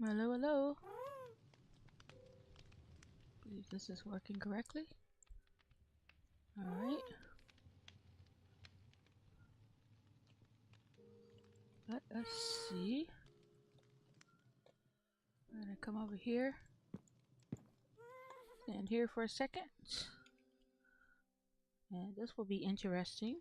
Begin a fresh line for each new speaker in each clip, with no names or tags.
Hello, hello. Believe this is working correctly. Alright. Let us see. I'm gonna come over here. Stand here for a second. And this will be interesting.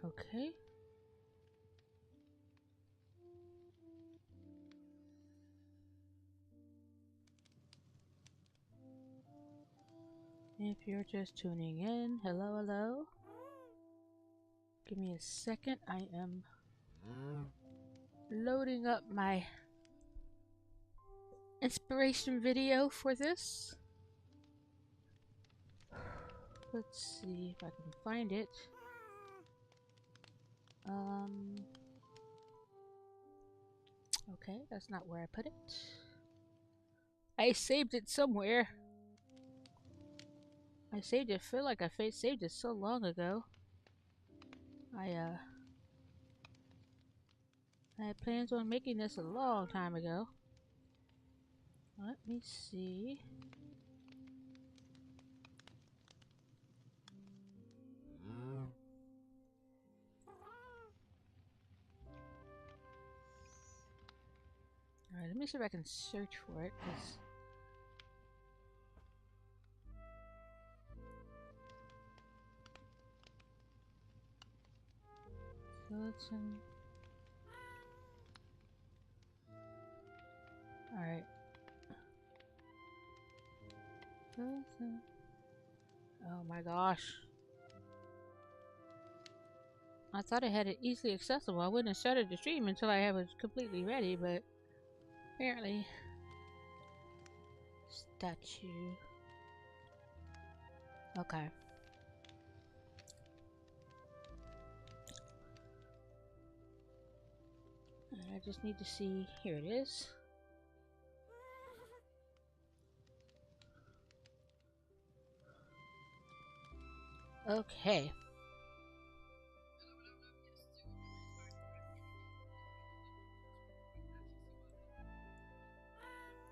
Okay. If you're just tuning in, hello, hello. Give me a second. I am loading up my inspiration video for this. Let's see if I can find it. Okay, that's not where I put it. I saved it somewhere. I saved it. I feel like I saved it so long ago. I had plans on making this a long time ago. Let me see. Alright, let me see if I can search for it, because skeleton. Alright. Skeleton. Oh my gosh. I thought I had it easily accessible. I wouldn't have started the stream until I was completely ready, but apparently statue. Okay. I just need to see. Here it is. Okay.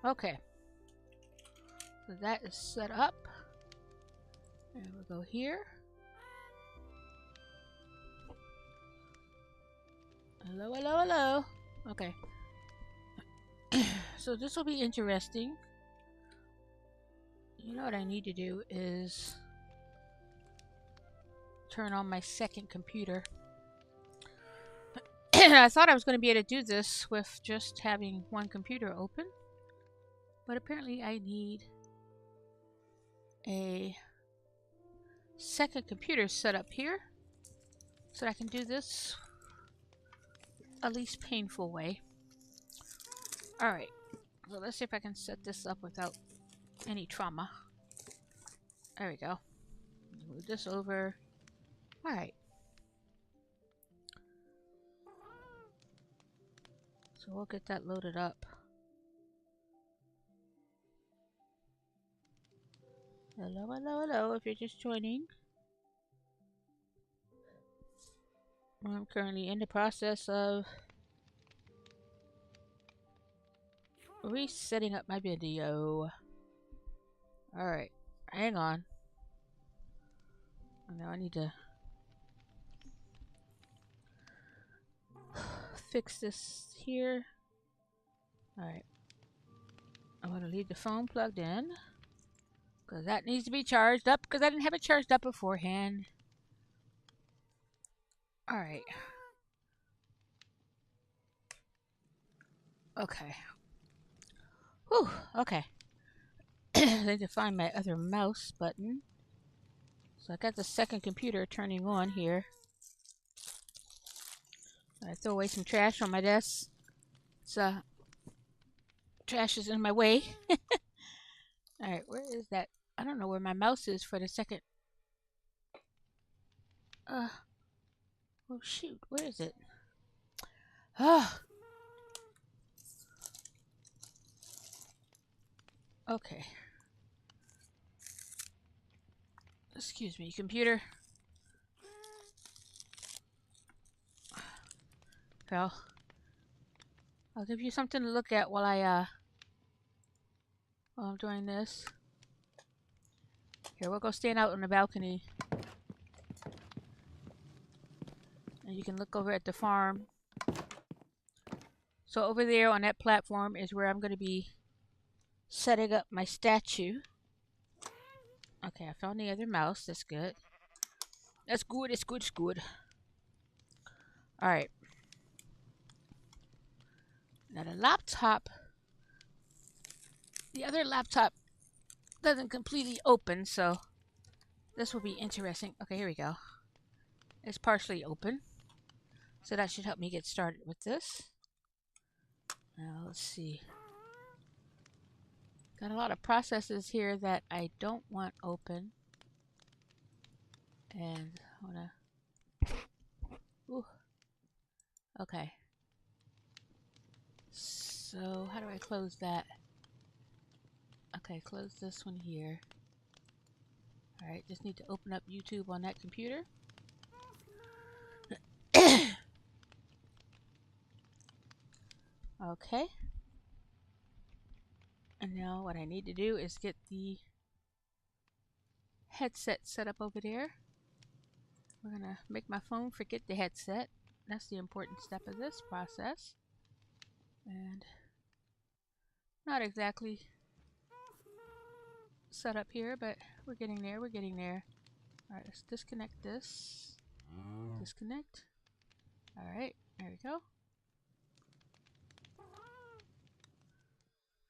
Okay. So that is set up. And we'll go here. Hello, hello, hello. Okay. So this will be interesting. You know what I need to do is turn on my second computer. I thought I was going to be able to do this with just having one computer open. But apparently I need a second computer set up here so that I can do this a least painful way. Alright, so let's see if I can set this up without any trauma. There we go. Move this over. Alright. So we'll get that loaded up. Hello, hello, hello, if you're just joining. I'm currently in the process of resetting up my video. Alright, hang on. Now I need to fix this here. Alright. I'm going to leave the phone plugged in, because that needs to be charged up, because I didn't have it charged up beforehand. Alright. Okay. Whew, okay. I need to find my other mouse button. So I got the second computer turning on here. I throw away some trash on my desk. So trash is in my way. Alright, where is that? I don't know where my mouse is for the second. Oh shoot, where is it? Oh. Okay. Excuse me, computer. Well, I'll give you something to look at while I'm doing this. Here, we'll go stand out on the balcony. And you can look over at the farm. So over there on that platform is where I'm going to be setting up my statue. Okay, I found the other mouse. That's good. That's good. It's good. It's good. Alright. Now the laptop. The other laptop doesn't completely open, so this will be interesting. Okay, here we go. It's partially open. So that should help me get started with this. Now let's see. Got a lot of processes here that I don't want open. And I wanna... Ooh. Okay. So how do I close that? Okay, close this one here. Alright, just need to open up YouTube on that computer. Okay. And now what I need to do is get the headset set up over there. We're gonna make my phone forget the headset. That's the important step of this process. And not exactly set up here, but we're getting there, we're getting there. Alright, let's disconnect this. Disconnect. Alright, there we go.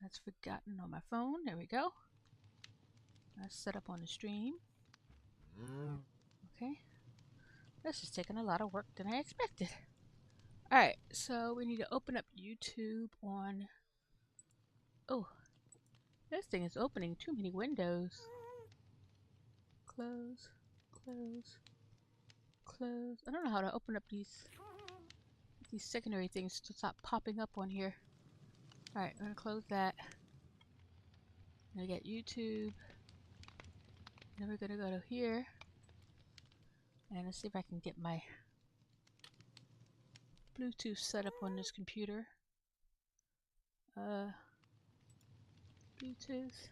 That's forgotten on my phone. There we go. That's set up on the stream. Okay. This is taking a lot of work than I expected. Alright, so we need to open up YouTube on... Oh, this thing is opening too many windows. Close, close, close. I don't know how to open up these secondary things to stop popping up on here. Alright, I'm gonna close that. I'm gonna get YouTube. Then we're gonna go to here. And let's see if I can get my Bluetooth set up on this computer. Bluetooth.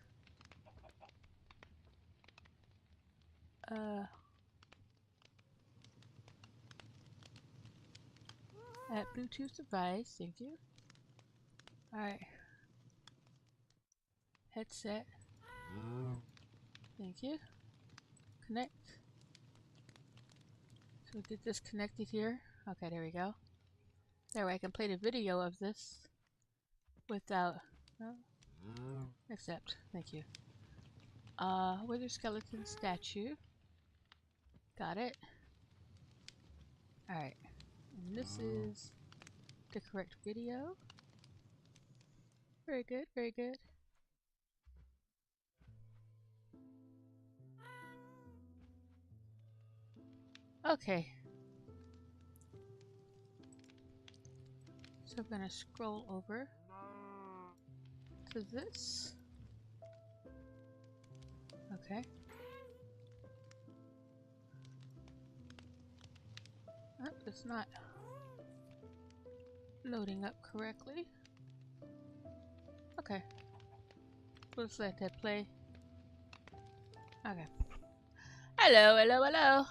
At Bluetooth device, thank you. Alright. Headset. Thank you. Connect. So get this connected here. Okay, there we go. That way I can play the video of this without... Accept. Thank you. Wither skeleton statue. Got it. Alright. And this is the correct video. Very good, very good. Okay. So I'm gonna scroll over to this. Okay. Oh, it's not loading up correctly. Okay. Let's let that play. Okay. Hello, hello, hello.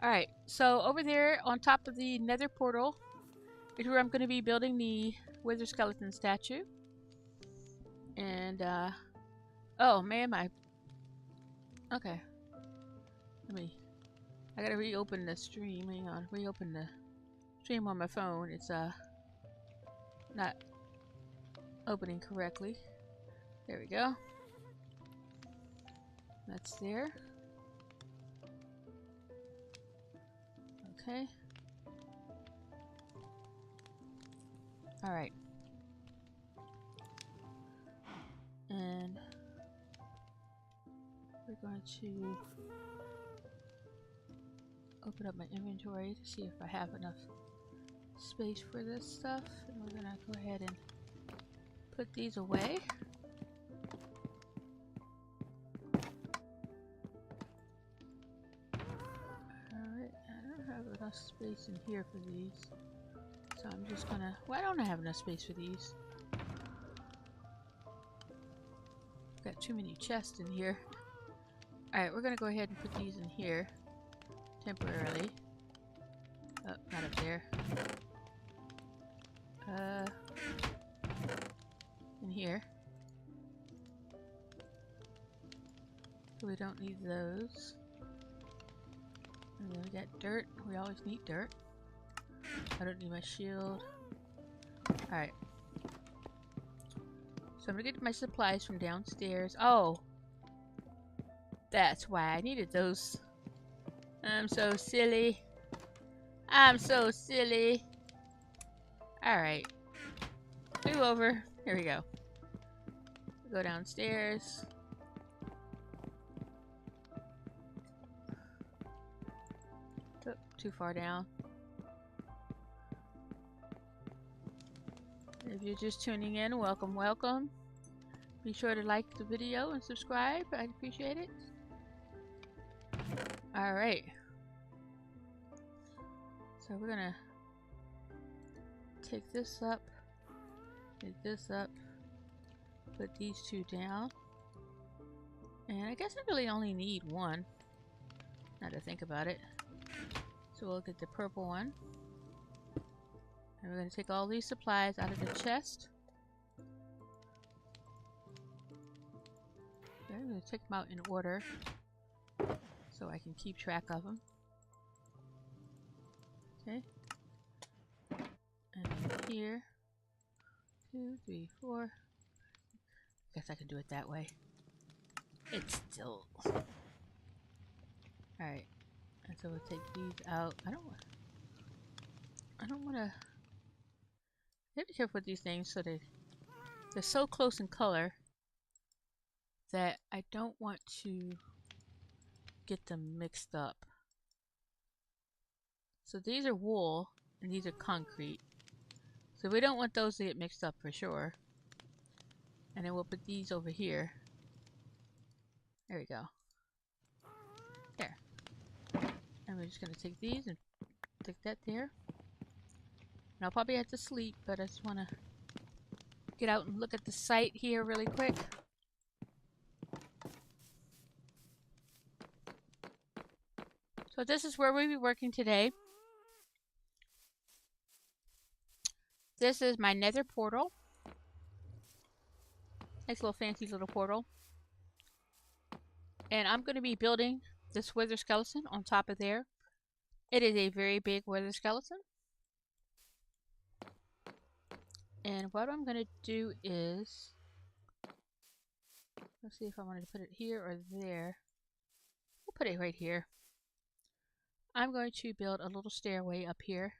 Alright, so over there on top of the nether portal is where I'm going to be building the wither skeleton statue. And, oh man, okay. I gotta reopen the stream. Hang on, reopen the stream on my phone. It's, not opening correctly. There we go. That's there. Okay. Alright. And we're going to open up my inventory to see if I have enough space for this stuff. And we're gonna go ahead and put these away. Alright, I don't have enough space in here for these. So I'm just gonna... Why don't I have enough space for these? Got too many chests in here. Alright, we're gonna go ahead and put these in here. Temporarily. Oh, not up there. In here. We don't need those. And then we got dirt. We always need dirt. I don't need my shield. Alright. So I'm gonna get my supplies from downstairs. Oh! That's why I needed those. I'm so silly. I'm so silly. Alright. Move over. Here we go. Go downstairs. Oh, too far down. If you're just tuning in, welcome, welcome. Be sure to like the video and subscribe. I'd appreciate it. Alright. So we're gonna take this up, take this up, put these two down. And I guess I really only need one, now to think about it. So we'll get the purple one. And we're going to take all these supplies out of the chest. Okay, I'm going to take them out in order so I can keep track of them. Okay. And then here. 2, 3, 4. Guess I can do it that way. It's still... Alright. And so we'll take these out. I don't want to... You have to be careful with these things so they're so close in color that I don't want to get them mixed up. So these are wool and these are concrete. So we don't want those to get mixed up for sure. And then we'll put these over here. There we go. There. And we're just going to take these and stick that there. And I'll probably have to sleep, but I just want to get out and look at the site here really quick. So this is where we'll be working today. This is my nether portal. Nice little fancy little portal. And I'm going to be building this wither skeleton on top of there. It is a very big wither skeleton. And what I'm going to do is... Let's see if I wanted to put it here or there. We'll put it right here. I'm going to build a little stairway up here.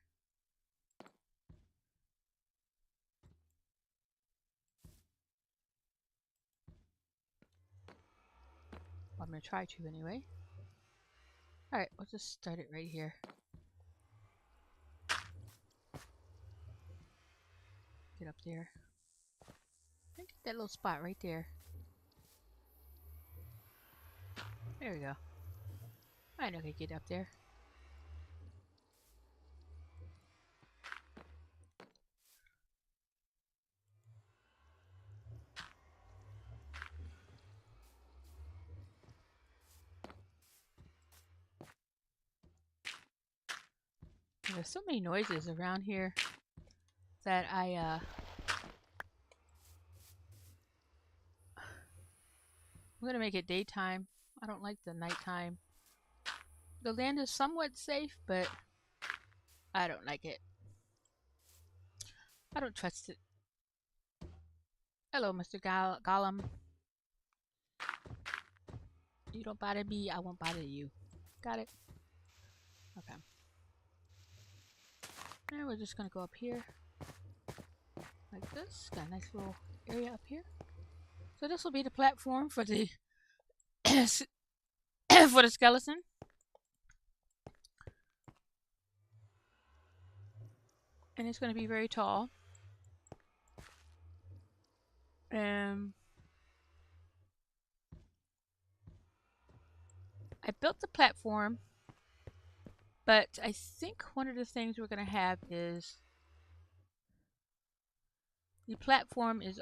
Well, I'm going to try to anyway. Alright, we'll just start it right here. Get up there. Get that little spot right there. There we go. I know I can get up there. There's so many noises around here that I'm gonna make it daytime. I don't like the nighttime. The land is somewhat safe, but I don't like it. I don't trust it. Hello, Mr. Gollum. You don't bother me, I won't bother you. Got it? Okay. And we're just gonna go up here. like this. Got a nice little area up here. So this will be the platform for the for the skeleton. And it's going to be very tall. I built the platform, but I think one of the things we're going to have is the platform is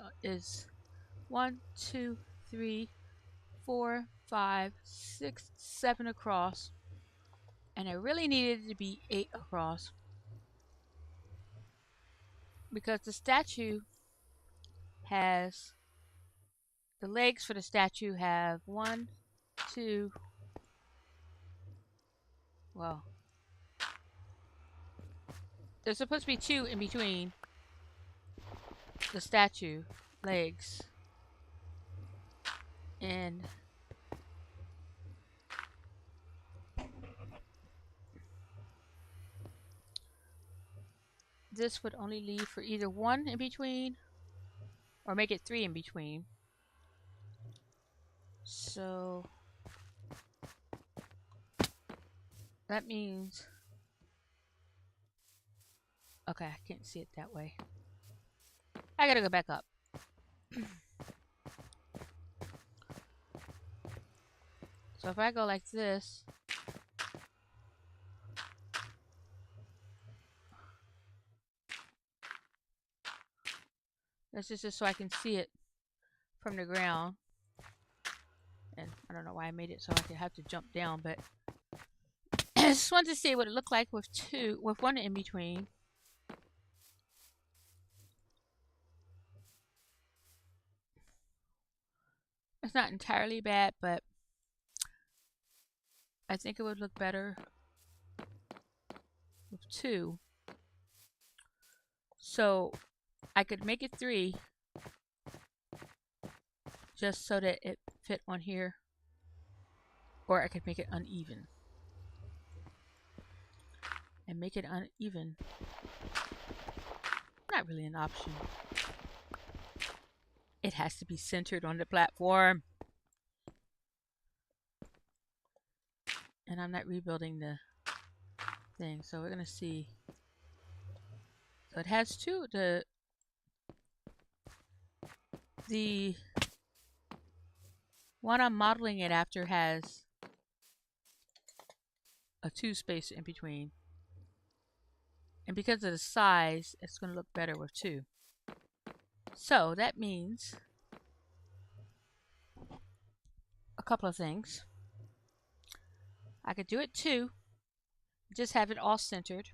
1, 2, 3, 4, 5, 6, 7 across, and I really needed it to be 8 across because the statue has the legs for the statue have 1, 2. Well, there's supposed to be 2 in between the statue legs, and this would only leave for either 1 in between or make it 3 in between. So that means, okay, I can't see it that way. I gotta go back up. So if I go like this, this is just so I can see it from the ground. And I don't know why I made it so I could have to jump down, but I just wanted to see what it looked like with 1 in between. It's not entirely bad, but I think it would look better with 2. So I could make it 3 just so that it fit on here, or I could make it uneven. And make it uneven, not really an option. It has to be centered on the platform. And I'm not rebuilding the thing, so we're gonna see. So it has 2. The one I'm modeling it after has a 2 space in between. And because of the size, it's going to look better with 2. So that means a couple of things. I could do it 2, just have it all centered.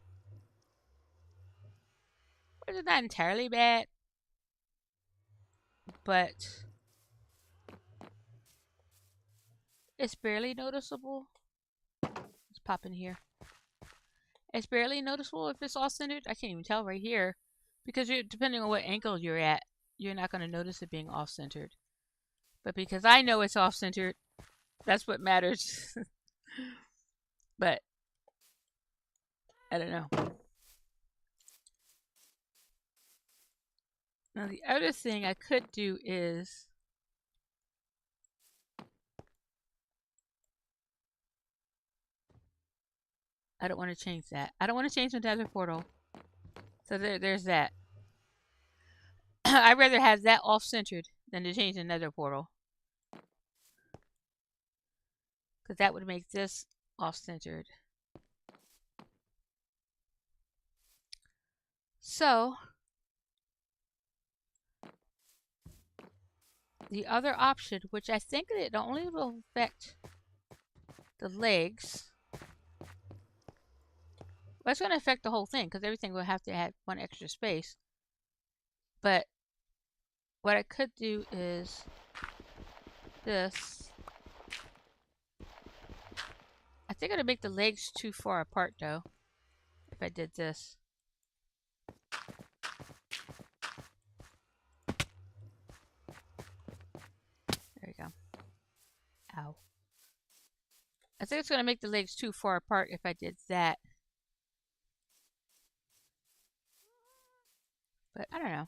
Which is not entirely bad, but it's barely noticeable. Let's pop in here. It's barely noticeable if it's all centered. I can't even tell right here because depending on what angle you're at, you're not going to notice it being off-centered. But because I know it's off-centered, that's what matters. But I don't know. Now the other thing I could do is I don't want to change that. I don't want to change the nether portal. So there's that. I'd rather have that off-centered than to change the nether portal. Because that would make this off-centered. So the other option, which I think it only will affect the legs. Well, it's going to affect the whole thing because everything will have to have 1 extra space. But what I could do is this. I think it'll make the legs too far apart though, if I did this. There we go. Ow. I think it's going to make the legs too far apart if I did that. But I don't know.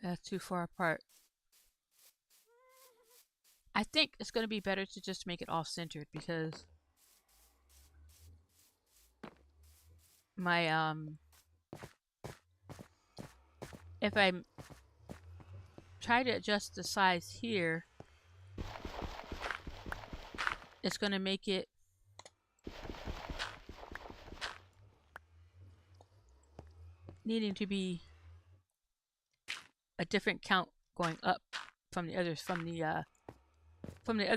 That's too far apart. I think it's going to be better to just make it off-centered because my if I try to adjust the size here, it's going to make it needing to be a different count going up from the other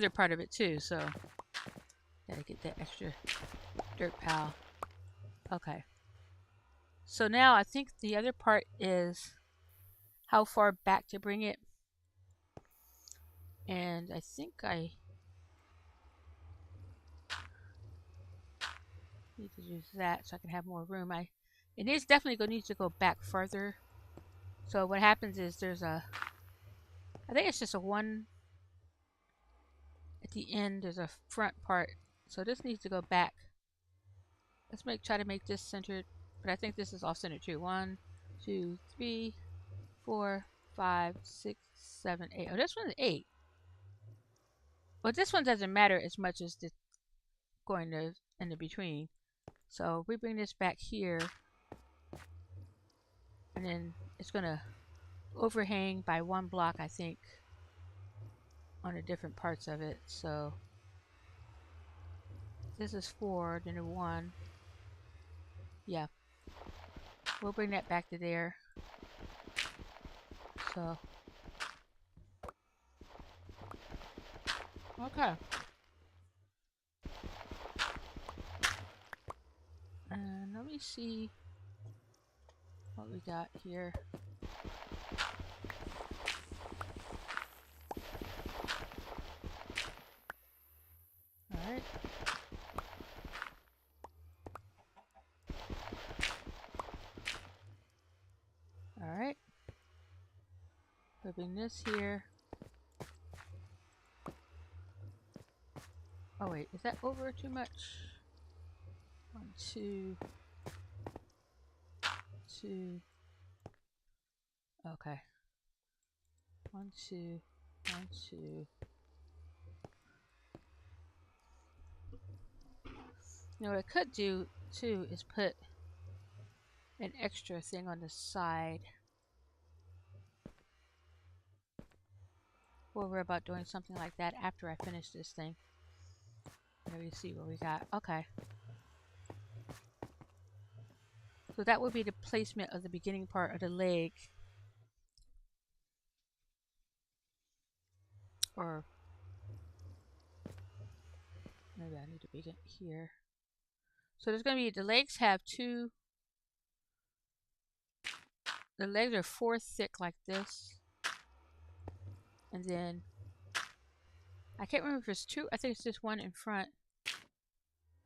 part of it too. So gotta get that extra dirt pile. Okay. So now I think the other part is how far back to bring it. And I think I need to use that so I can have more room. It needs definitely needs to go back further. So what happens is there's I think it's just a one at the end. There's a front part, so this needs to go back. Let's try to make this centered, but I think this is off centered too. 1, 2, 3, 4, 5, 6, 7, 8. Oh, this one's 8. But this one doesn't matter as much as the going to in the between. So we bring this back here, and then it's gonna overhang by 1 block, I think, on the different parts of it. So this is 4, then a 1. Yeah, we'll bring that back to there. So okay. And let me see what we got here. Alright. Alright. Putting this here. Oh wait, is that over too much? 1, 2, 2. Okay. 1, 2, 1, 2. You know what I could do too is put an extra thing on the side. We'll worry about doing something like that after I finish this thing. Let me see what we got. Okay. So that would be the placement of the beginning part of the leg. Or maybe I need to begin here. So there's going to be, the legs have 2, the legs are 4 thick like this. And then, I can't remember if it's 2, I think it's just 1 in front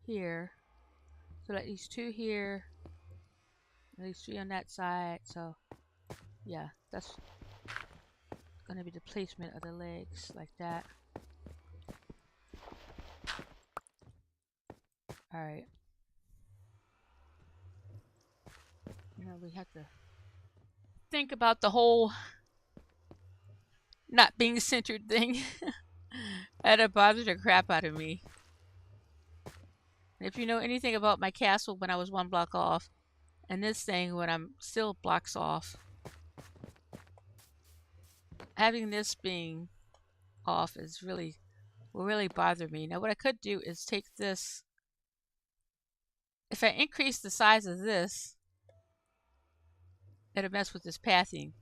here. So at least 2 here, at least 3 on that side. So yeah, that's going to be the placement of the legs like that. Alright. You know, we have to think about the whole not being centered thing. That bothered the crap out of me. If you know anything about my castle when I was 1 block off, and this thing when I'm still blocks off, having this being off is will really bother me. Now what I could do is take this, if I increase the size of this, it'll mess with this pathing,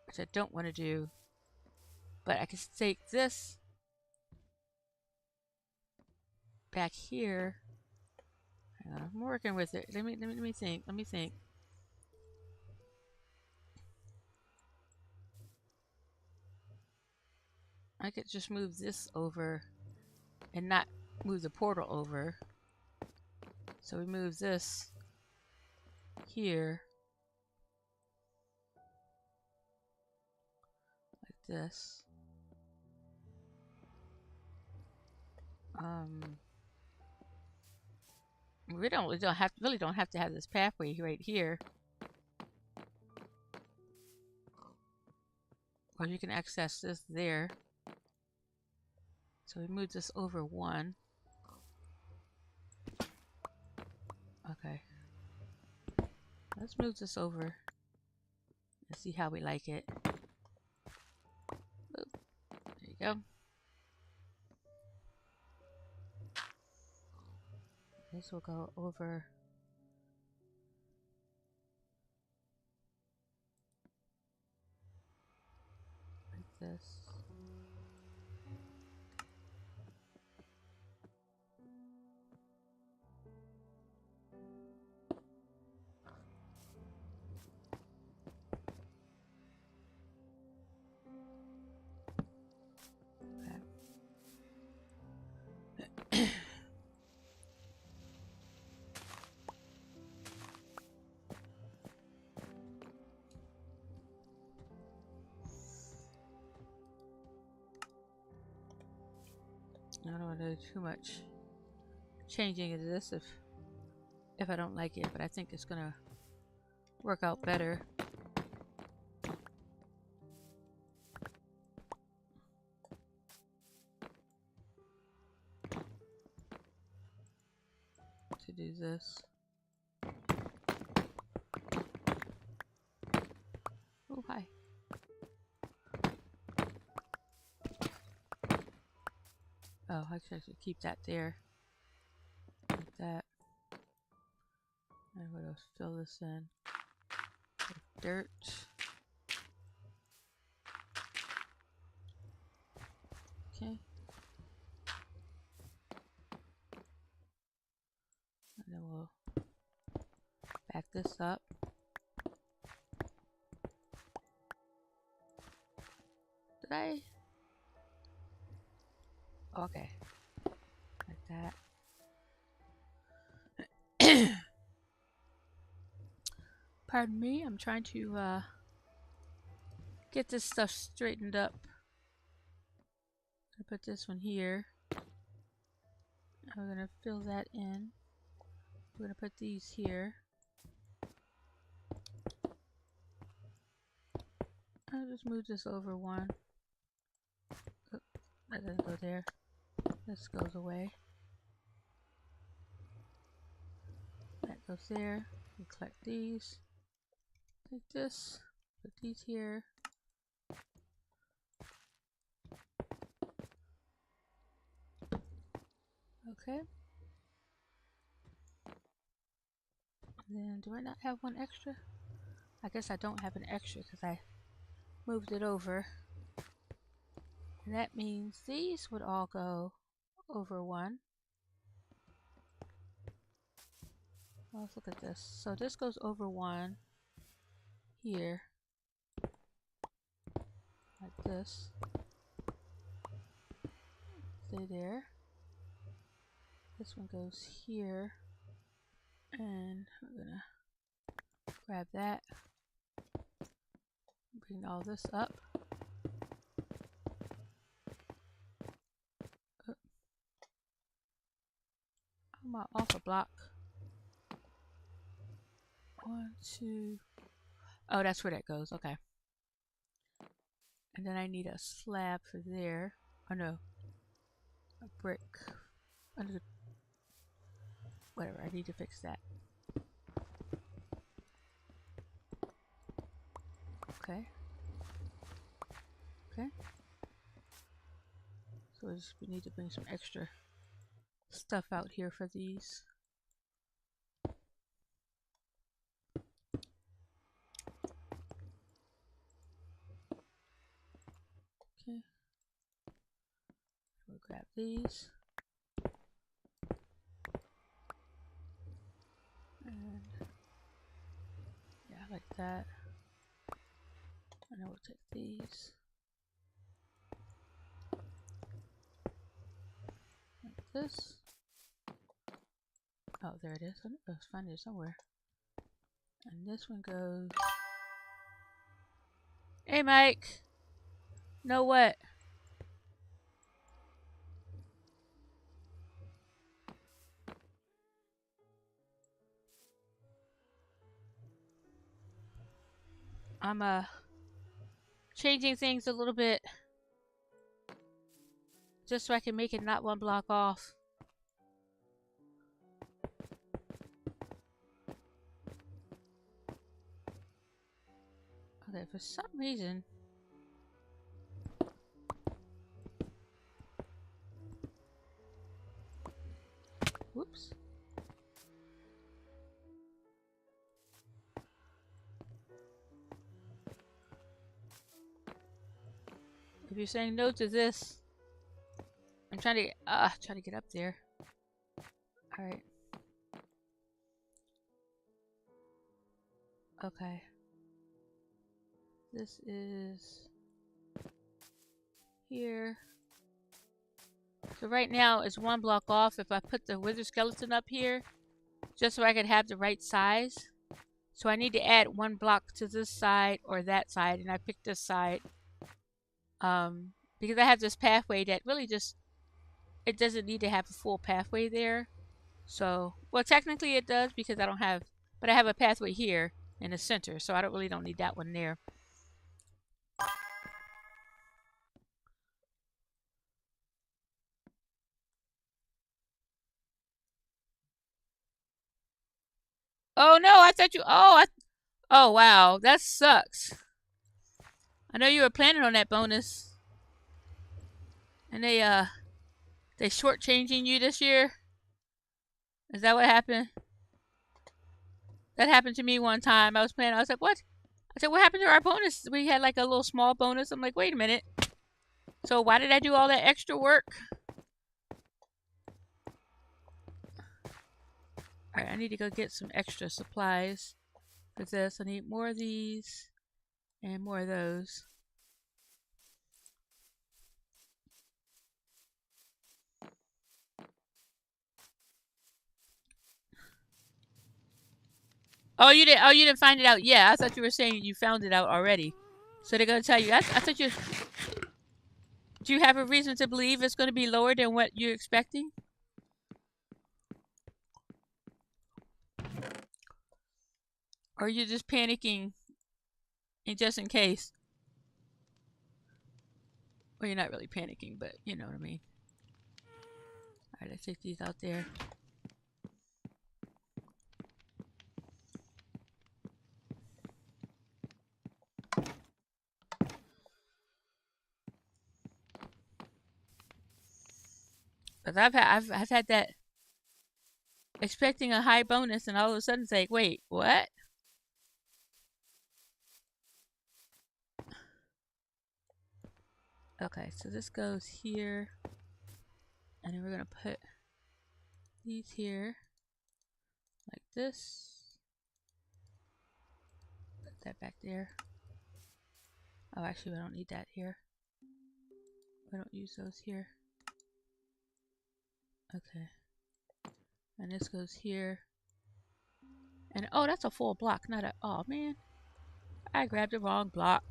which I don't want to do. But I can take this back here. Hang on, I'm working with it. Let me think. I could just move this over and not move the portal over. So we move this here like this. We really don't have to have this pathway right here. or you can access this there. So we move this over 1. Okay. Let's move this over and see how we like it. Boop. There you go. This will go over like this. I don't want to do too much changing of this if I don't like it, but I think it's gonna work out better. To do this. Oh, hi. Oh, I should keep that there. Like that. And what else? Fill this in with dirt. Okay. And then we'll back this up. Did I? Okay. Like that. Pardon me, I'm trying to get this stuff straightened up. I put this one here. We're gonna fill that in. We're gonna put these here. I'll just move this over 1. Oh, that doesn't go there. This goes away. That goes there. We collect these. Take this. Put these here. Okay. And then, do I not have one extra? I guess I don't have an extra because I moved it over. And that means these would all go over 1. Well, let's look at this. So this goes over 1 here. Like this. Stay there. This one goes here. And we're gonna grab that. Bring all this up. Oh. I'm off a block. 1, 2. Oh, that's where that goes. Okay. And then I need a slab for there. Oh no. A brick. Under the whatever, I need to fix that. Okay. Okay. So we need to bring some extra stuff out here for these. Okay. We'll grab these. And yeah, like that. And then we'll take these. Like this. Oh, there it is. I knew I was finding it somewhere. And this one goes. Hey, Mike. Know what? I'm changing things a little bit just so I can make it not one block off. Okay, for some reason. Whoops. If you're saying no to this, I'm trying to get up there. All right. Okay. This is here. So right now it's one block off. If I put the wither skeleton up here, just so I can have the right size. So I need to add one block to this side or that side, and I picked this side. Because I have this pathway that really just, it doesn't need to have a full pathway there. So, well, technically it does because I don't have, but I have a pathway here in the center, so I don't need that one there. Oh no, I thought you, oh wow, that sucks. I know you were planning on that bonus. And they shortchanging you this year? Is that what happened? That happened to me one time. I was playing, I was like, what? I said, what happened to our bonus? We had like a little small bonus. I'm like, wait a minute. So why did I do all that extra work? Alright, I need to go get some extra supplies for this. I need more of these and more of those. Oh, you didn't find it out. Yeah, I thought you were saying you found it out already. So they're gonna tell you. I thought you. Do you have a reason to believe it's going to be lower than what you're expecting? Or are you just panicking, and just in case? Well, you're not really panicking, but you know what I mean. All right, let's take these out there. Because I've had that expecting a high bonus and all of a sudden say, wait, what? Okay, so this goes here. And then we're going to put these here. Like this. Put that back there. Oh, actually, I don't need that here. I don't use those here. Okay. And this goes here. And oh, that's a full block, not a, oh man. I grabbed the wrong block.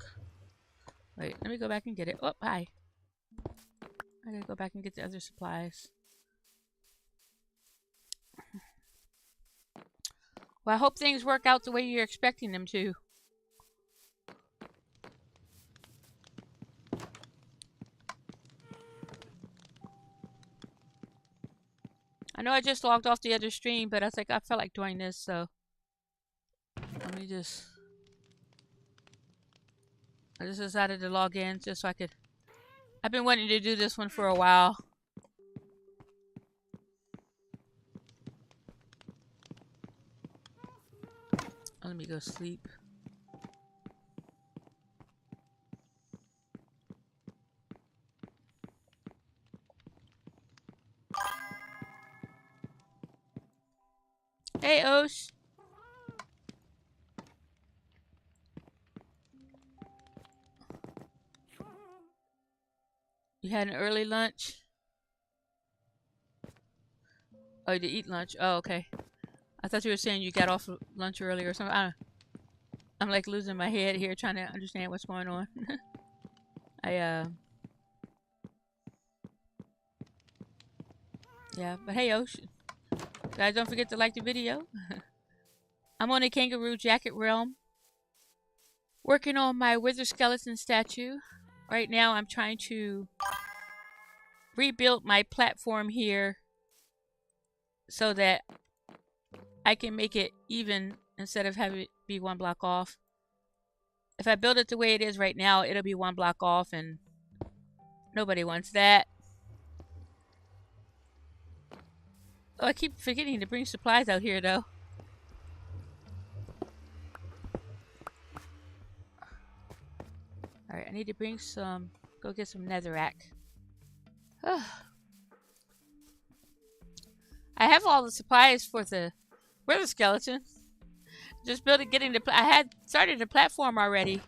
Wait, let me go back and get it. Oh, hi. I gotta go back and get the other supplies. Well, I hope things work out the way you're expecting them to. I know I just logged off the other stream, but I was like, I felt like doing this, so let me just. I just decided to log in just so I could. I've been wanting to do this one for a while. Let me go sleep. Hey, Osh. You had an early lunch? Oh, you did eat lunch? Oh, okay. I thought you were saying you got off lunch early or something. I'm like losing my head here trying to understand what's going on. Yeah, but hey, Osh. Guys, don't forget to like the video. I'm on a KangarooJacket realm. Working on my wither skeleton statue. Right now I'm trying to rebuild my platform here so that I can make it even instead of having it be one block off. If I build it the way it is right now, it'll be one block off, and nobody wants that. Oh, I keep forgetting to bring supplies out here, though. Alright, I need to bring some... Go get some netherrack. I have all the supplies for the wither skeleton. Just getting the... I had started the platform already.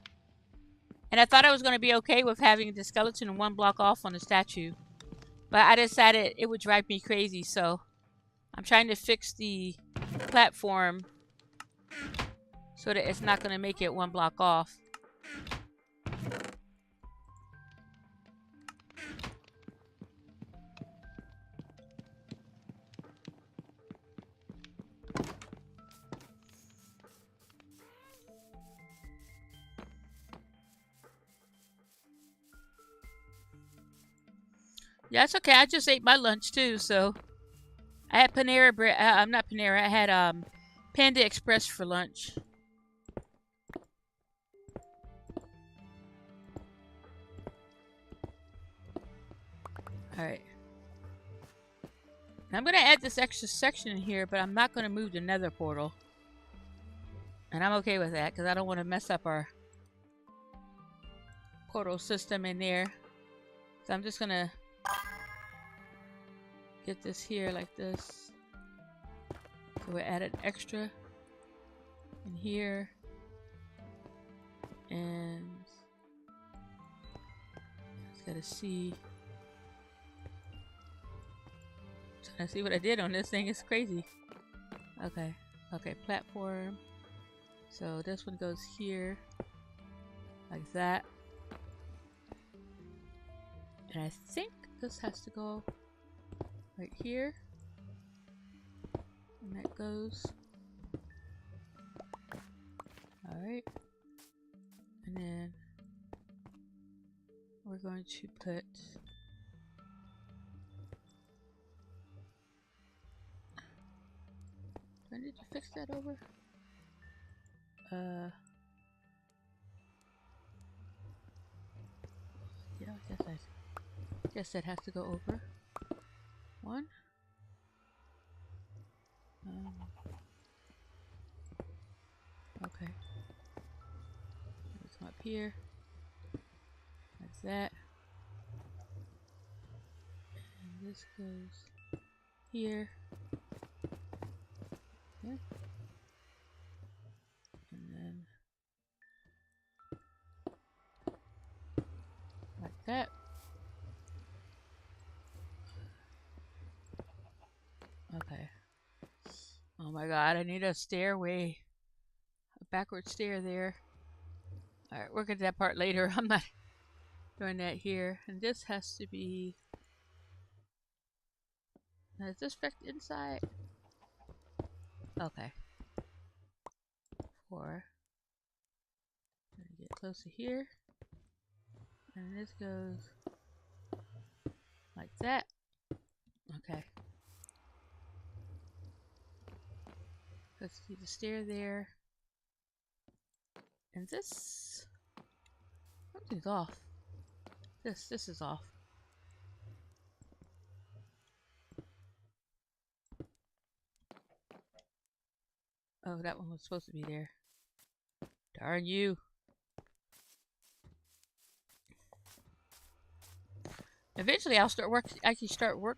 And I thought I was going to be okay with having the skeleton one block off on the statue. But I decided it would drive me crazy, so... I'm trying to fix the platform so that it's not going to make it one block off. Yeah, it's okay. I just ate my lunch too, so... I had Panera bread. I'm not Panera. I had Panda Express for lunch. Alright. I'm going to add this extra section in here, but I'm not going to move the nether portal. And I'm okay with that, because I don't want to mess up our portal system in there. So I'm just going to get this here like this. So we add an extra in here. And just gotta see. Trying to see what I did on this thing. It's crazy. Okay. Okay, platform. So this one goes here. Like that. And I think this has to go right here. And that goes. Alright. And then we're going to put do I need to fix that over? Yeah, I guess that has to go over. One. Okay. Let's come up here. That's that. And this goes here. Yeah. And then like that. Okay. Oh my god, I need a stairway. A backward stair there. Alright, we'll get to that part later. I'm not doing that here. And this has to be... Now, is this fit inside? Okay. 4. Get close to here. And this goes like that. Okay. Let's see the stair there. And this... Something's off. This is off. Oh, that one was supposed to be there. Darn you. Eventually I'll start work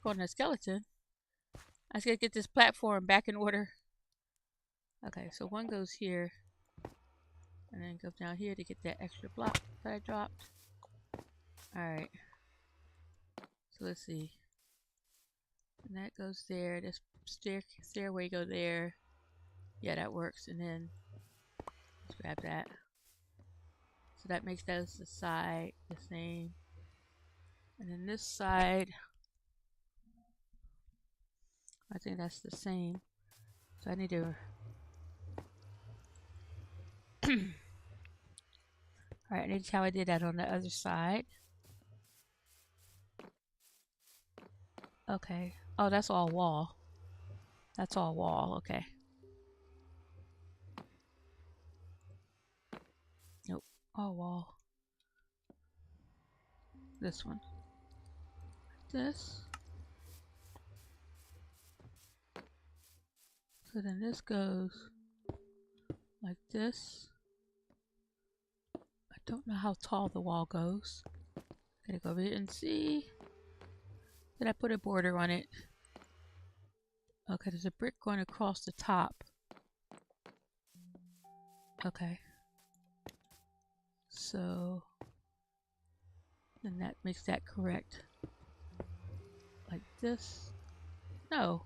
on the skeleton. I just gotta get this platform back in order. Okay, so one goes here. And then goes down here to get that extra block that I dropped. Alright. So let's see. And that goes there. This stairway go there. Yeah, that works. And then let's grab that. So that makes those the side the same. And then this side, I think that's the same. So I need to Alright, that's how I did that on the other side. Okay. Oh, that's all wall. That's all wall, okay. Nope, all wall. This one. This. So then this goes like this. I don't know how tall the wall goes. Gotta go over here and see. Did I put a border on it? Okay, there's a brick going across the top. Okay. So then that makes that correct. Like this. No.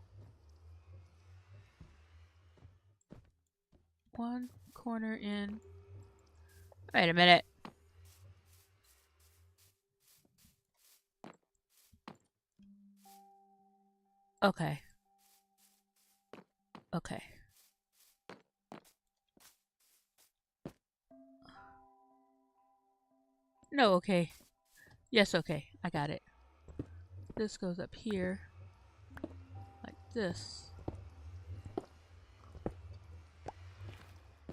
One corner in. Wait a minute. Okay. Okay. No, okay. Yes, okay. I got it. This goes up here. Like this.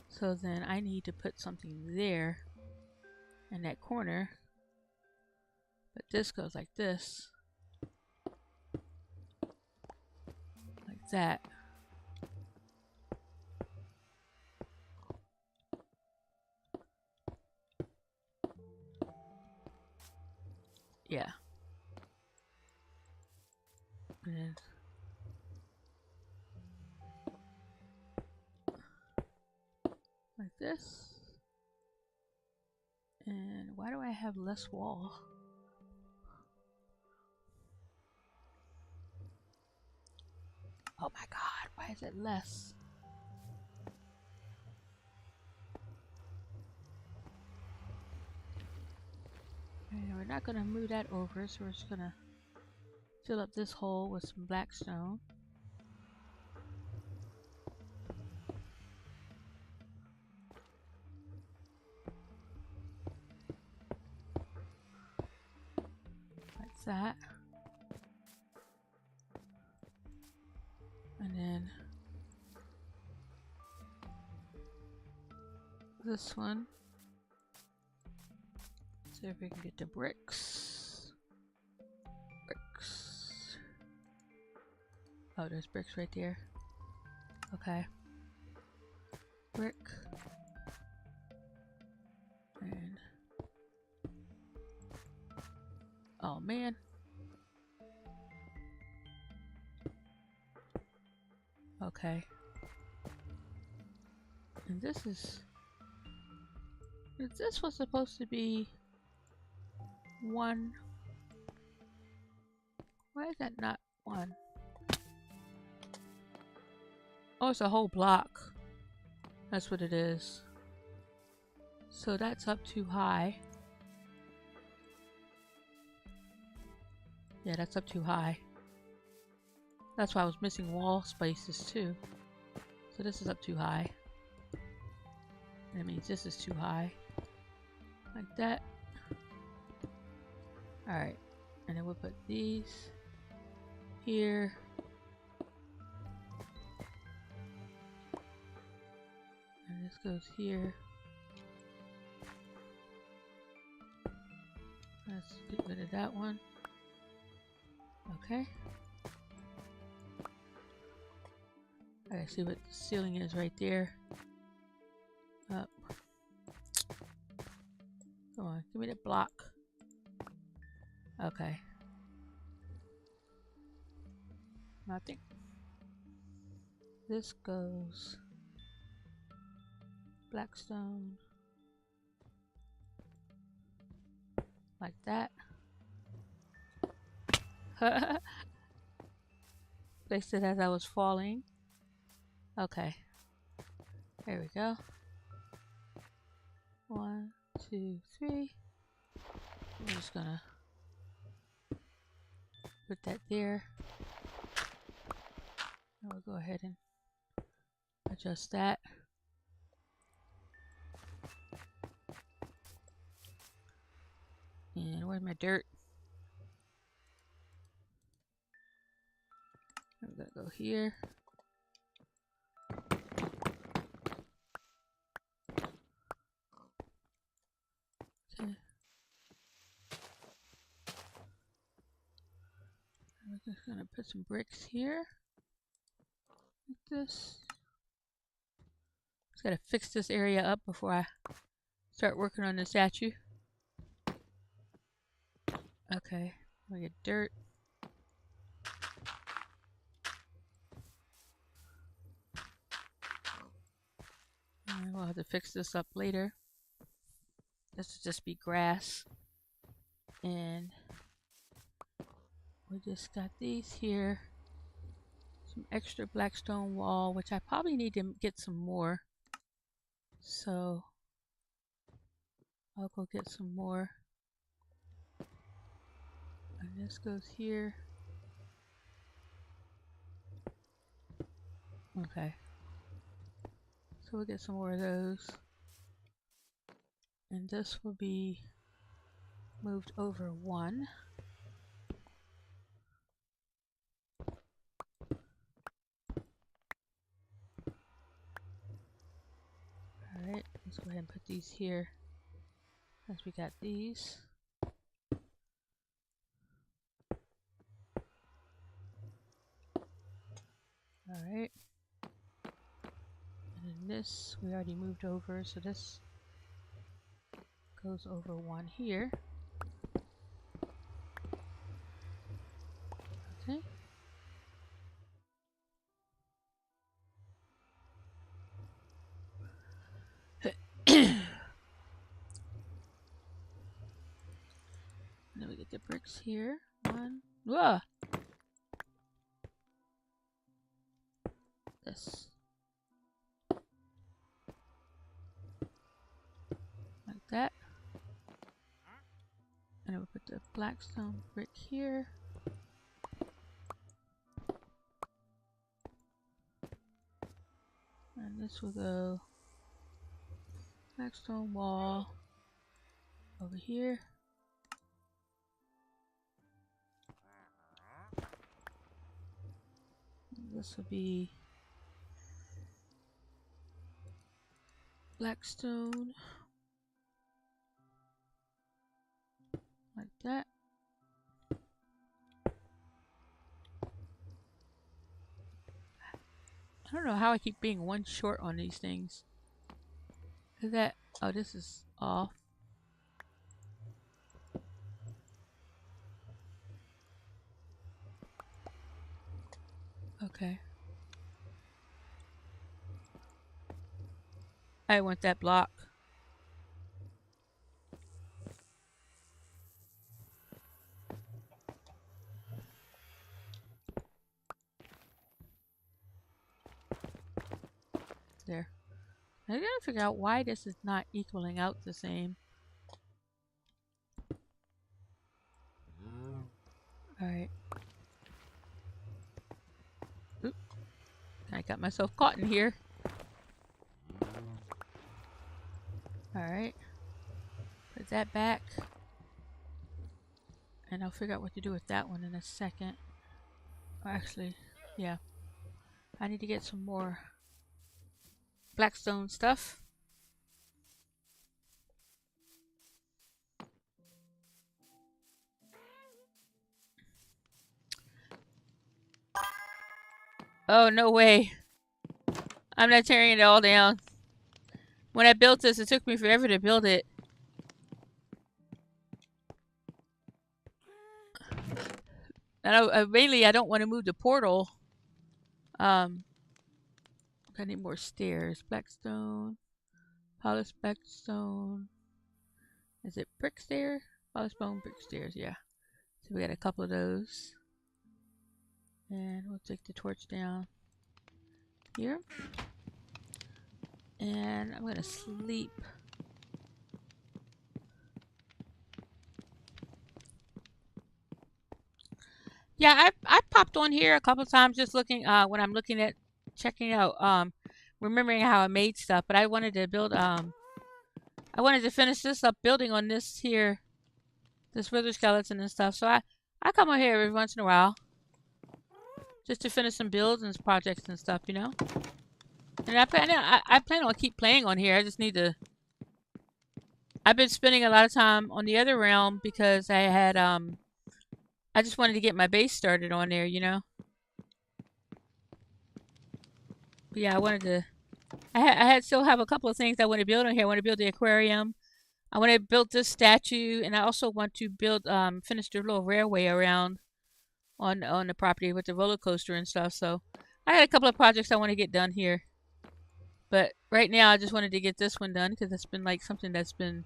So then I need to put something there in that corner. But this goes like this. Like that. Yeah. And then like this. And why do I have less wall? Oh my god, why is it less? And we're not gonna move that over, so we're just gonna fill up this hole with some black stone. Like that. And then this one. See if we can get the bricks. Bricks. Oh, there's bricks right there. Okay. Brick. And oh man. Okay. And this was supposed to be one. Why is that not one? Oh, it's a whole block. That's what it is. So that's up too high. Yeah, that's up too high. That's why I was missing wall spaces too. So this is up too high. That means this is too high. Like that. Alright. And then we'll put these here. And this goes here. Let's get rid of that one. Okay. Alright, see what the ceiling is right there. Up. Come on, give me the block. Okay. Nothing. This goes blackstone. Like that. Placed it as I was falling. Okay. There we go. 1, 2, 3. I'm just gonna put that there. And we'll go ahead and adjust that. And where's my dirt? I'm gonna go here. Okay. I'm just gonna put some bricks here. Like this. Just gotta fix this area up before I start working on the statue. Okay, we get dirt. And we'll have to fix this up later. This will just be grass. And we just got these here. Some extra black stone wall, which I probably need to get some more. So I'll go get some more. And this goes here. Okay. So we'll get some more of those. And this will be moved over one. Alright, let's go ahead and put these here. Since we got these. Alright. And then this we already moved over, so this goes over one here. Okay. And then we get the bricks here. One. Whoa! This. Like that. And we'll put the blackstone brick here. And this will go blackstone wall over here. This will be blackstone like that. I don't know how I keep being one short on these things. Is that, oh, this is off. Okay. I want that block. There. I gotta figure out why this is not equaling out the same. Alright. Oop. I got myself caught in here. Alright. Put that back. And I'll figure out what to do with that one in a second. Actually, yeah. I need to get some more blackstone stuff. Oh, no way. I'm not tearing it all down. When I built this, it took me forever to build it. And mainly, I don't want to move the portal. I need more stairs. Blackstone. Polished blackstone. Is it brick stair? Polished bone brick stairs, yeah. So we got a couple of those. And we'll take the torch down here. And I'm gonna sleep. Yeah, I popped on here a couple times just looking when I'm looking at checking out remembering how I made stuff, but I wanted to build I wanted to finish this up building on this here this wither skeleton and stuff. So I come over here every once in a while just to finish some builds and projects and stuff, you know. And I plan on keep playing on here. I just need to. I've been spending a lot of time on the other realm because I had I just wanted to get my base started on there, you know. But yeah, I wanted to. I had still have a couple of things I want to build on here. I want to build the aquarium. I want to build this statue, and I also want to build finish the little railway around on the property with the roller coaster and stuff. So I had a couple of projects I want to get done here. But right now, I just wanted to get this one done because it's been like something that's been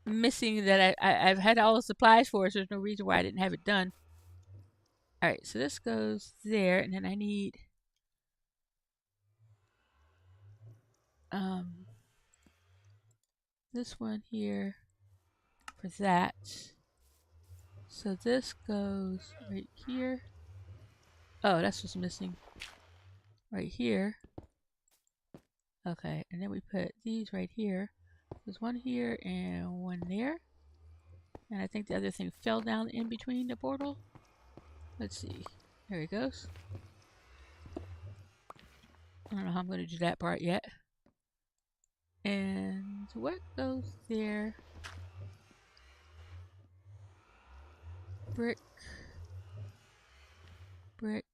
missing that I've had all the supplies for, so there's no reason why I didn't have it done. Alright, so this goes there, and then I need this one here for that. So this goes right here. Oh, that's what's missing. Right here. Okay, and then we put these right here. There's one here and one there. And I think the other thing fell down in between the portal. Let's see. There it goes. I don't know how I'm going to do that part yet. And what goes there? Brick. Brick.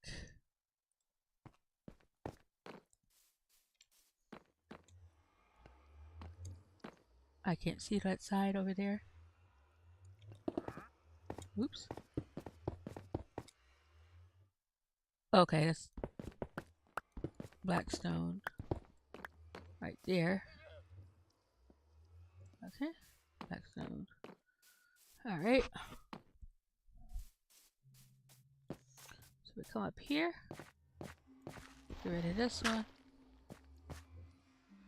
I can't see that side over there. Oops. Okay, that's black stone right there. Okay, black stone. Alright. So we come up here. Get rid of this one.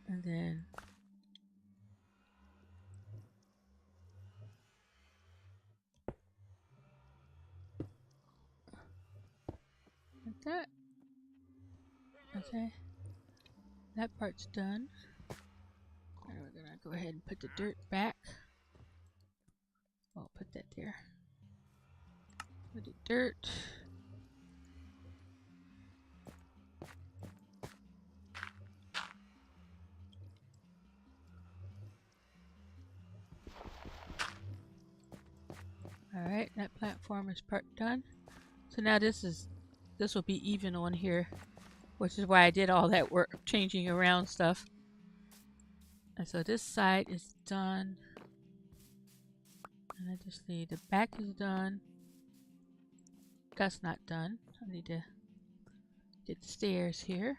And then like that. Okay. That part's done. And we're gonna go ahead and put the dirt back. I'll put that there. Put the dirt. Alright, that platform is part done. So now this will be even on here, which is why I did all that work changing around stuff. And so this side is done. And I just need the back is done. That's not done. I need to get the stairs here.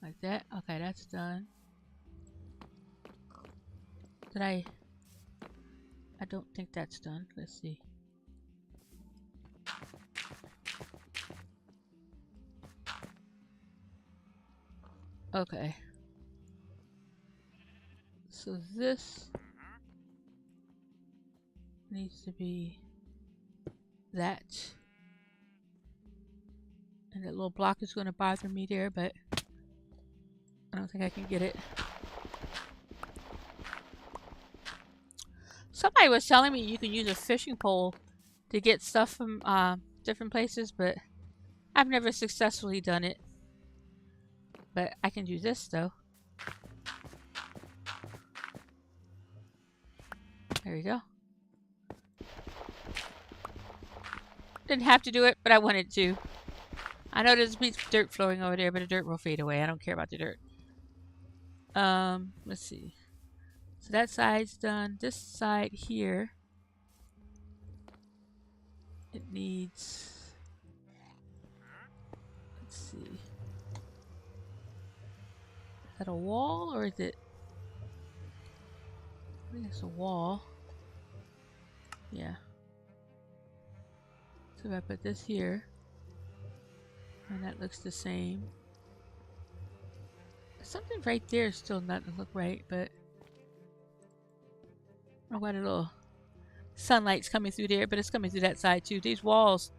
Like that. Okay, that's done. Did I don't think that's done. Let's see. Okay. So this needs to be that. And that little block is going to bother me there, but I don't think I can get it. Somebody was telling me you can use a fishing pole to get stuff from different places, but I've never successfully done it. But I can do this though. There we go. Didn't have to do it, but I wanted to. I know there's a piece of dirt flowing over there, but the dirt will fade away. I don't care about the dirt. Let's see. So that side's done. This side here, it needs, let's see. Is that a wall or is it? I think it's a wall. Yeah. So if I put this here, and that looks the same. Something right there is still not look right, but oh, what a little sunlight's coming through there, but it's coming through that side too. These walls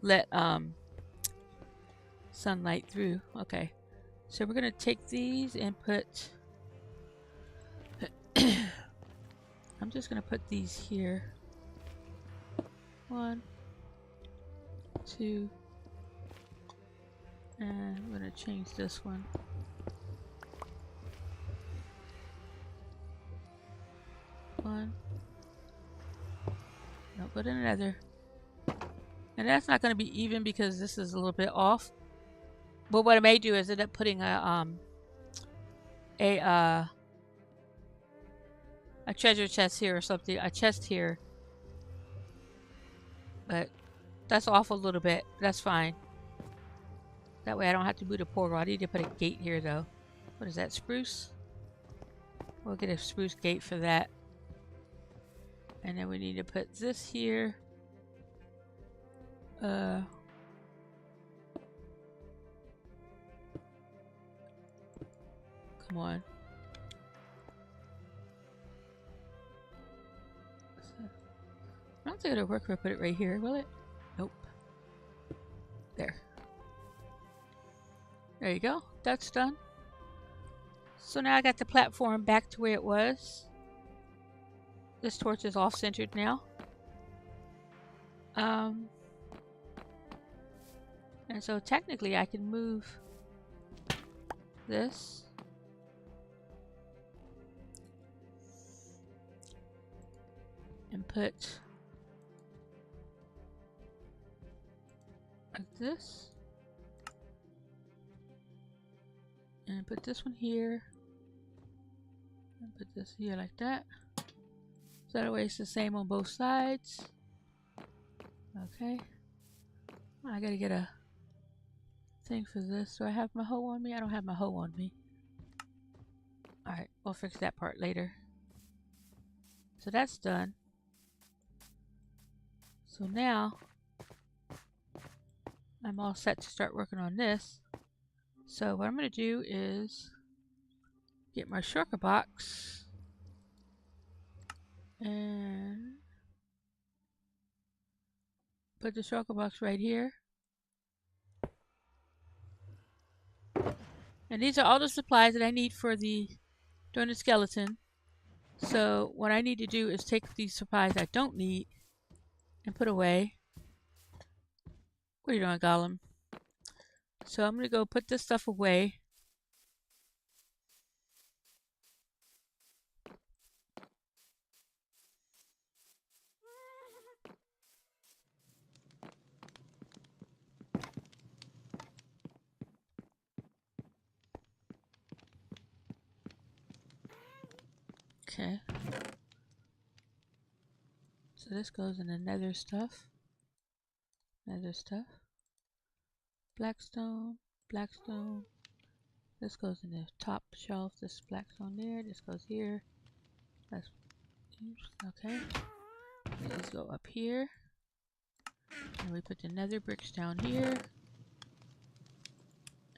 let sunlight through. Okay, so we're gonna take these and put just gonna put these here. 1, 2, and I'm gonna change this one. One. No, put in another. And that's not gonna be even because this is a little bit off. But what I may do is end up putting a treasure chest here or something, a chest here. But that's off a little bit. That's fine. That way I don't have to move the portal. I need to put a gate here though. What is that, spruce? We'll get a spruce gate for that. And then we need to put this here. Come on. I don't think it'll work if I put it right here, will it? Nope. There. There you go. That's done. So now I got the platform back to where it was. This torch is off-centered now. And so technically I can move this. And put like this. And put this one here. And put this here like that. So that way it's the same on both sides. Okay. I gotta get a thing for this. Do I have my hoe on me? I don't have my hoe on me. Alright, we'll fix that part later. So that's done. So now I'm all set to start working on this. So what I'm going to do is get my shulker box and put the shulker box right here. And these are all the supplies that I need for doing the skeleton. So what I need to do is take these supplies I don't need and put away. What are you doing, Gollum? So I'm going to go put this stuff away. Okay. So this goes in the nether stuff. Nether stuff. Blackstone. Blackstone. This goes in the top shelf. This blackstone there. This goes here. That's okay. These go up here. And we put the nether bricks down here.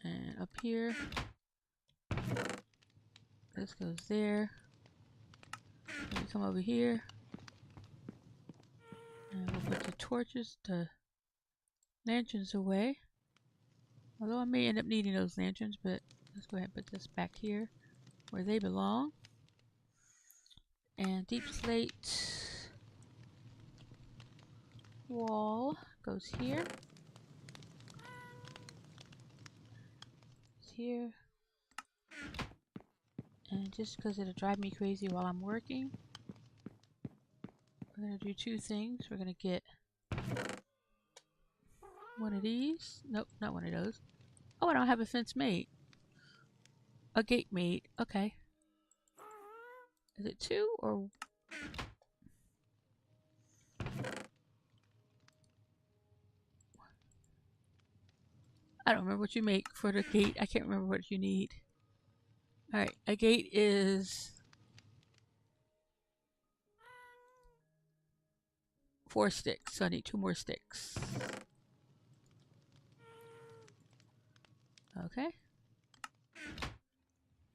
And up here. This goes there. And we come over here. And we'll put the torches, the lanterns away. Although I may end up needing those lanterns, but let's go ahead and put this back here where they belong. And deep slate wall goes here. It's here. And just because it'll drive me crazy while I'm working, we're going to do two things. We're going to get one of these. Nope, not one of those. Oh, I don't have a fence made. A gate made. Okay. Is it two or... I don't remember what you make for the gate. I can't remember what you need. Alright, a gate is 4 sticks, so I need 2 more sticks. Okay.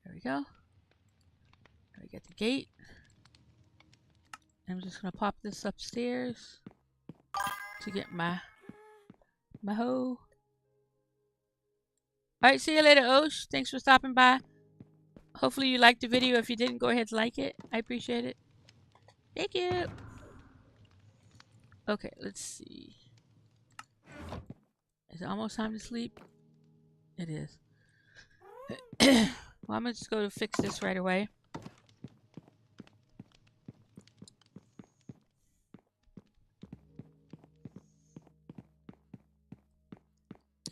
There we go. There we get the gate. I'm just gonna pop this upstairs to get my hoe. Alright, see you later, Osh. Thanks for stopping by. Hopefully you liked the video. If you didn't, go ahead and like it. I appreciate it. Thank you. Okay, let's see. Is it almost time to sleep? It is. Well, I'm gonna just go to fix this right away.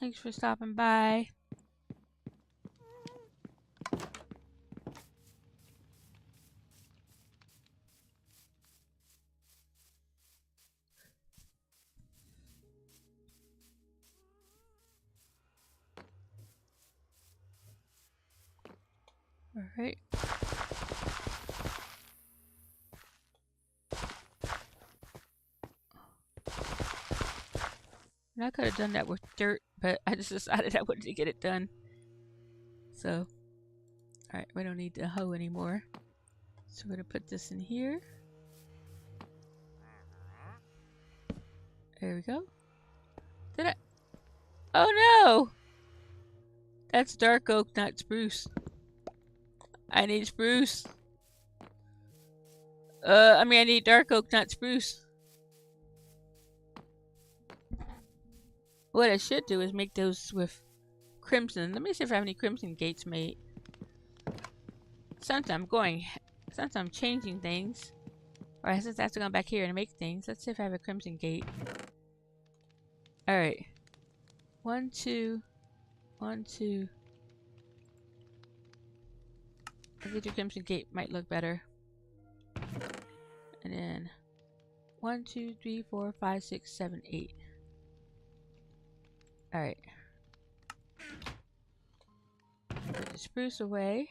Thanks for stopping by. All right. And I could have done that with dirt, but I just decided I wanted to get it done. So, alright, we don't need the hoe anymore. So we're going to put this in here. There we go. Did I? Oh no! That's dark oak, not spruce. I need spruce. I need dark oak, not spruce. What I should do is make those with crimson. Let me see if I have any crimson gates made. Since I'm changing things, or since I have to go back here and make things, let's see if I have a crimson gate. Alright. 1, 2, 1, 2. I think the crimson gate might look better. And then 1, 2, 3, 4, 5, 6, 7, 8. Alright. Put the spruce away.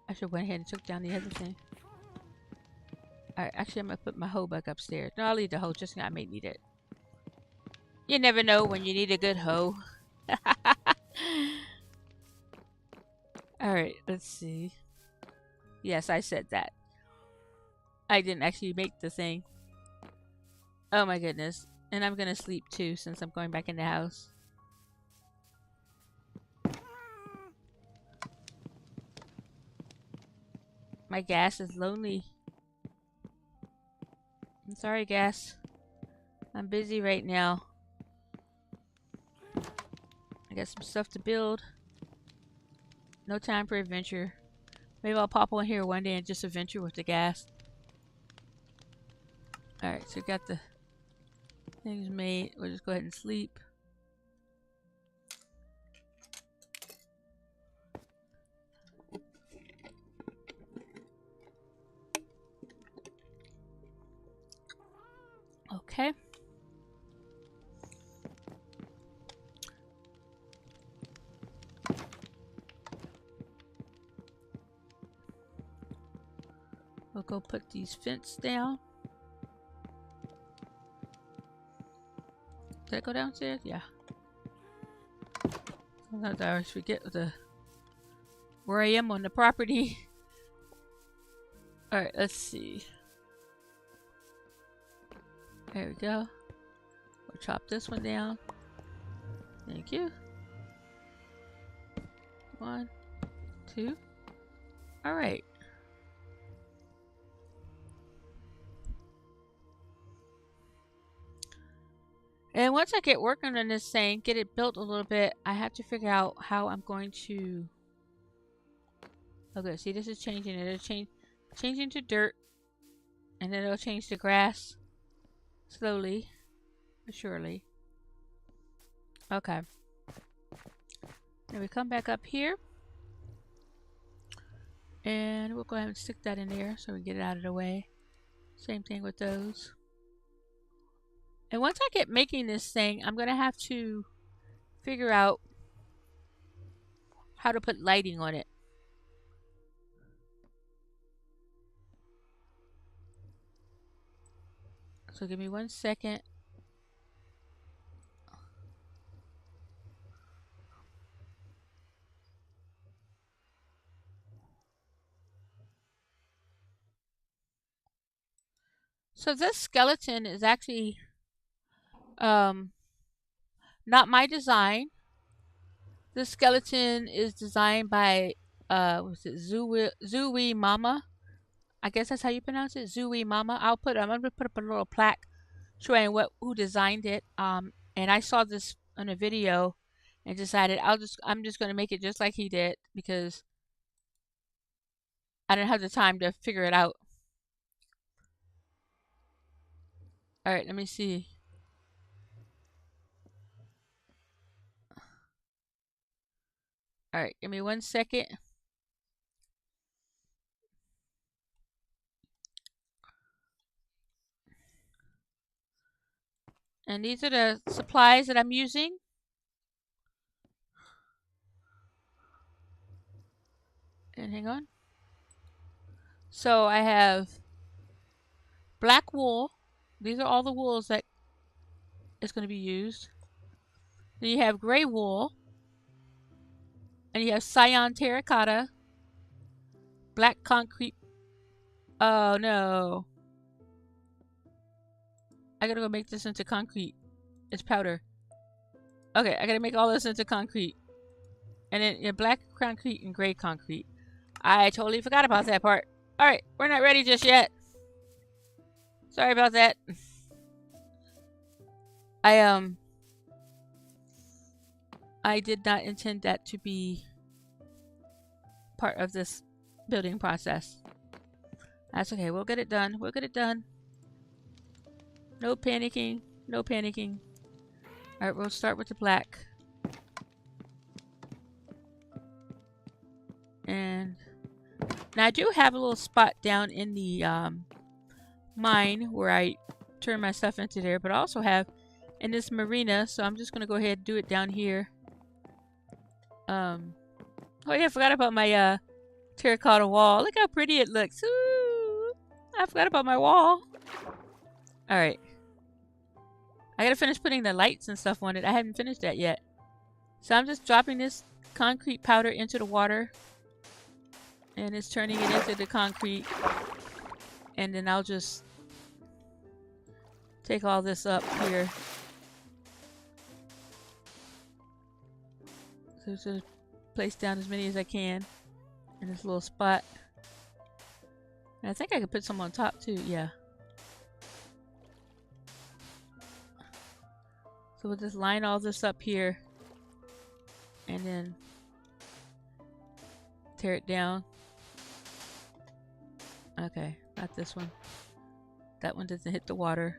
I should have went ahead and took down the other thing. Alright, actually I'm gonna put my hoe back upstairs. No, I'll leave the hoe just in case I may need it. You never know when you need a good hoe. Alright, let's see. Yes, I said that. I didn't actually make the thing. Oh my goodness. And I'm gonna sleep too since I'm going back in the house. My gas is lonely. I'm sorry, gas. I'm busy right now. I got some stuff to build. No time for adventure. Maybe I'll pop on here one day and just adventure with the gas. Alright, so we got the things made. We'll just go ahead and sleep. Okay. We'll go put these fence down. Did I go downstairs? Yeah. Sometimes I always forget where I am on the property. Alright, let's see. There we go. We'll chop this one down. Thank you. 1, 2. Alright. And once I get working on this thing, get it built a little bit, I have to figure out how I'm going to... Okay, see, this is changing. It'll change into dirt. And then it'll change to grass. Slowly. But surely. Okay. Then we come back up here. And we'll go ahead and stick that in there so we get it out of the way. Same thing with those. And once I get making this thing, I'm going to have to figure out how to put lighting on it. So give me 1 second. So this skeleton is actually not my design. This skeleton is designed by was it Zooey Mama. I guess that's how you pronounce it, Zooey Mama. I'm gonna put up a little plaque showing who designed it. And I saw this on a video and decided I'm just gonna make it just like he did because I didn't have the time to figure it out. All right, let me see. All right, give me 1 second. And these are the supplies that I'm using. And hang on. So I have black wool. These are all the wools that is going to be used. Then you have gray wool. And you have cyan terracotta. Black concrete. Oh no. I gotta go make this into concrete. It's powder. Okay, I gotta make all this into concrete. And then black concrete and gray concrete. I totally forgot about that part. Alright, we're not ready just yet. Sorry about that. I did not intend that to be part of this building process. That's okay, we'll get it done. We'll get it done. No panicking. No panicking. Alright, we'll start with the black. And now I do have a little spot down in the mine where I turn my stuff into there, but I also have in this marina, so I'm just gonna go ahead and do it down here. Oh yeah, I forgot about my terracotta wall. Look how pretty it looks. Ooh, I forgot about my wall. Alright. I gotta finish putting the lights and stuff on it. I haven't finished that yet. So I'm just dropping this concrete powder into the water. And it's turning it into the concrete. And then I'll just take all this up here. So just place down as many as I can in this little spot. And I think I could put some on top too, yeah. So we'll just line all this up here and then tear it down. Okay, not this one. That one doesn't hit the water.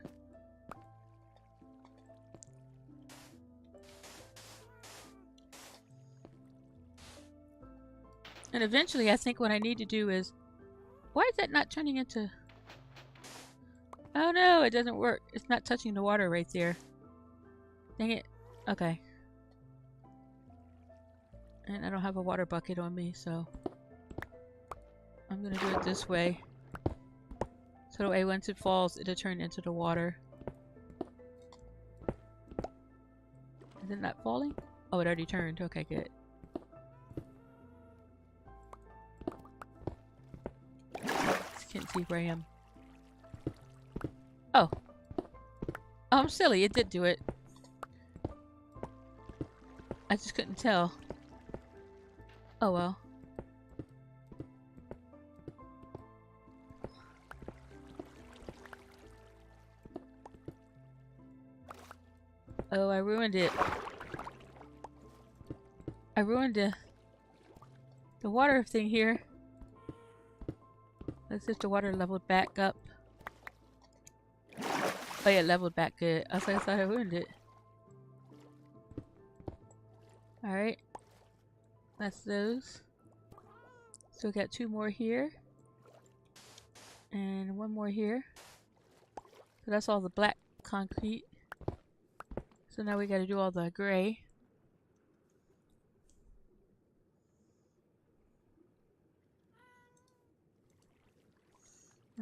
And eventually I think what I need to do is... Why is that not turning into... Oh no, it doesn't work. It's not touching the water right there. Dang it. Okay. And I don't have a water bucket on me, so... I'm gonna do it this way. So that way once it falls, it'll turn into the water. Is it not falling? Oh, it already turned. Okay, good. Can't see where I am. Oh. Oh, I'm silly. It did do it. I just couldn't tell. Oh well. Oh, I ruined it. I ruined the water thing here. Let's see if the water leveled back up. Oh yeah, it leveled back good. I thought I ruined it. Alright. That's those. So we got 2 more here. And 1 more here. So that's all the black concrete. So now we gotta do all the gray.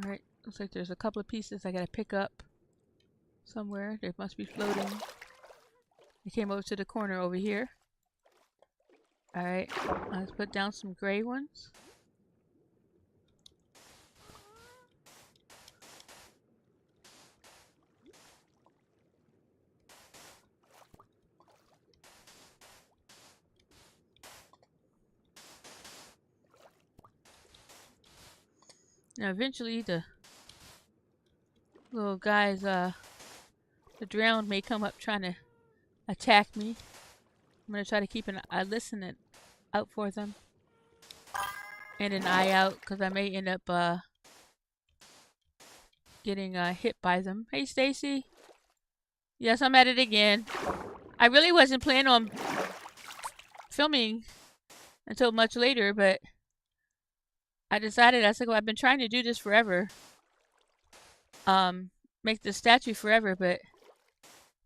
Alright, looks like there's a couple of pieces I gotta pick up somewhere. They must be floating. They came over to the corner over here. Alright, let's put down some gray ones. Now eventually the little guys, the drowned may come up trying to attack me. I'm gonna try to keep an eye listening out for them. And an eye out, because I may end up getting hit by them. Hey Stacy. Yes, I'm at it again. I really wasn't planning on filming until much later, but I decided, I said, well, I've been trying to do this forever. Make the statue forever, but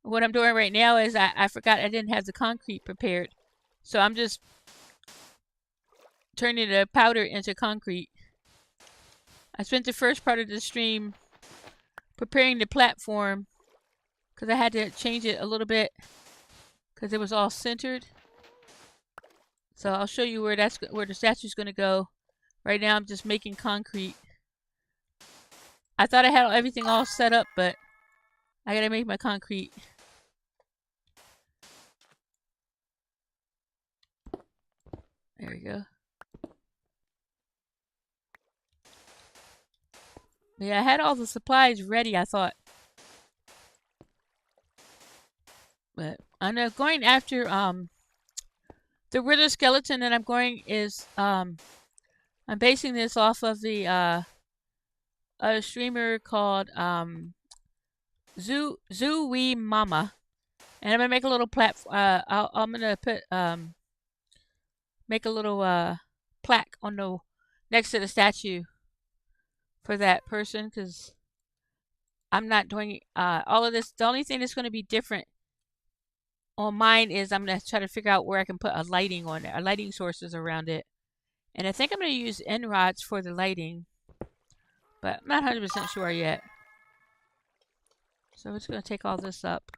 what I'm doing right now is I forgot I didn't have the concrete prepared. So I'm just turning the powder into concrete. I spent the first part of the stream preparing the platform because I had to change it a little bit because it was all centered. So I'll show you where the statue's going to go. Right now I'm just making concrete. I thought I had everything all set up, but I gotta make my concrete. There we go. Yeah, I had all the supplies ready, I thought. But I'm going after the wither skeleton that I'm going is I'm basing this off of the a streamer called Zoo Mama, and I'm gonna make a little I'm gonna put make a little plaque on the next to the statue for that person, because I'm not doing all of this. The only thing that's going to be different on mine is I'm going to try to figure out where I can put a lighting on it, a lighting sources around it. And I think I'm going to use end rods for the lighting, but I'm not 100% sure yet. So I'm just going to take all this up.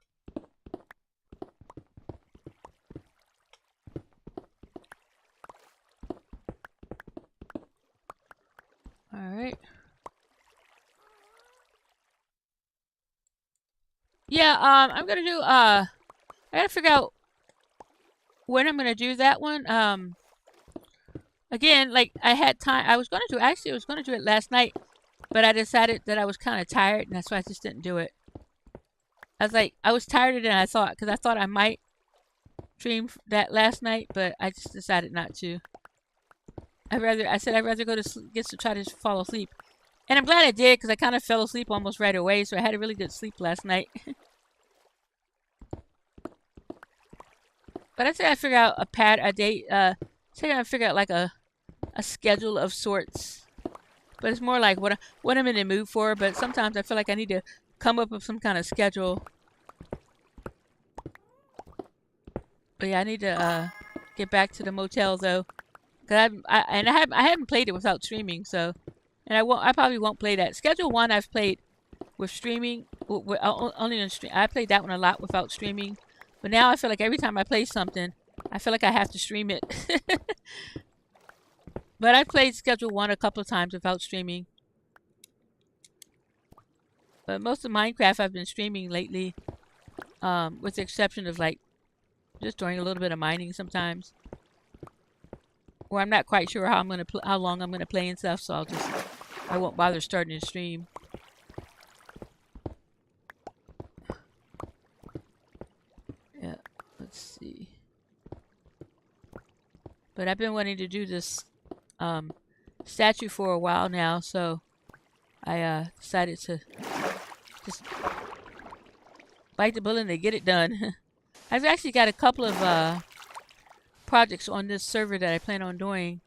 Alright. Yeah, I'm going to do, I got to figure out when I'm going to do that one. Again, like, I had time. I was going to do it last night, but I decided that I was kind of tired, and that's why I just didn't do it. I was tired than I thought, because I thought I might stream that last night, but I just decided not to. I said I'd rather go to sleep, try to fall asleep. And I'm glad I did, because I kind of fell asleep almost right away, so I had a really good sleep last night. But I said I'd figure out I figure out like a schedule of sorts. But it's more like what I'm in the mood for, but sometimes I feel like I need to come up with some kind of schedule. But yeah, I need to get back to the motel though. Cause I haven't played it without streaming, so, and I probably won't play that. Schedule 1 I've played with streaming, only on stream. I played that one a lot without streaming, but now I feel like every time I play something, I feel like I have to stream it. But I played Schedule 1 a couple of times without streaming. But most of Minecraft I've been streaming lately, with the exception of like just doing a little bit of mining sometimes. Or I'm not quite sure how long I'm gonna play and stuff, so I won't bother starting to stream. Yeah, let's see. But I've been wanting to do this statue for a while now, so I decided to just bite the bullet and get it done. I've actually got a couple of projects on this server that I plan on doing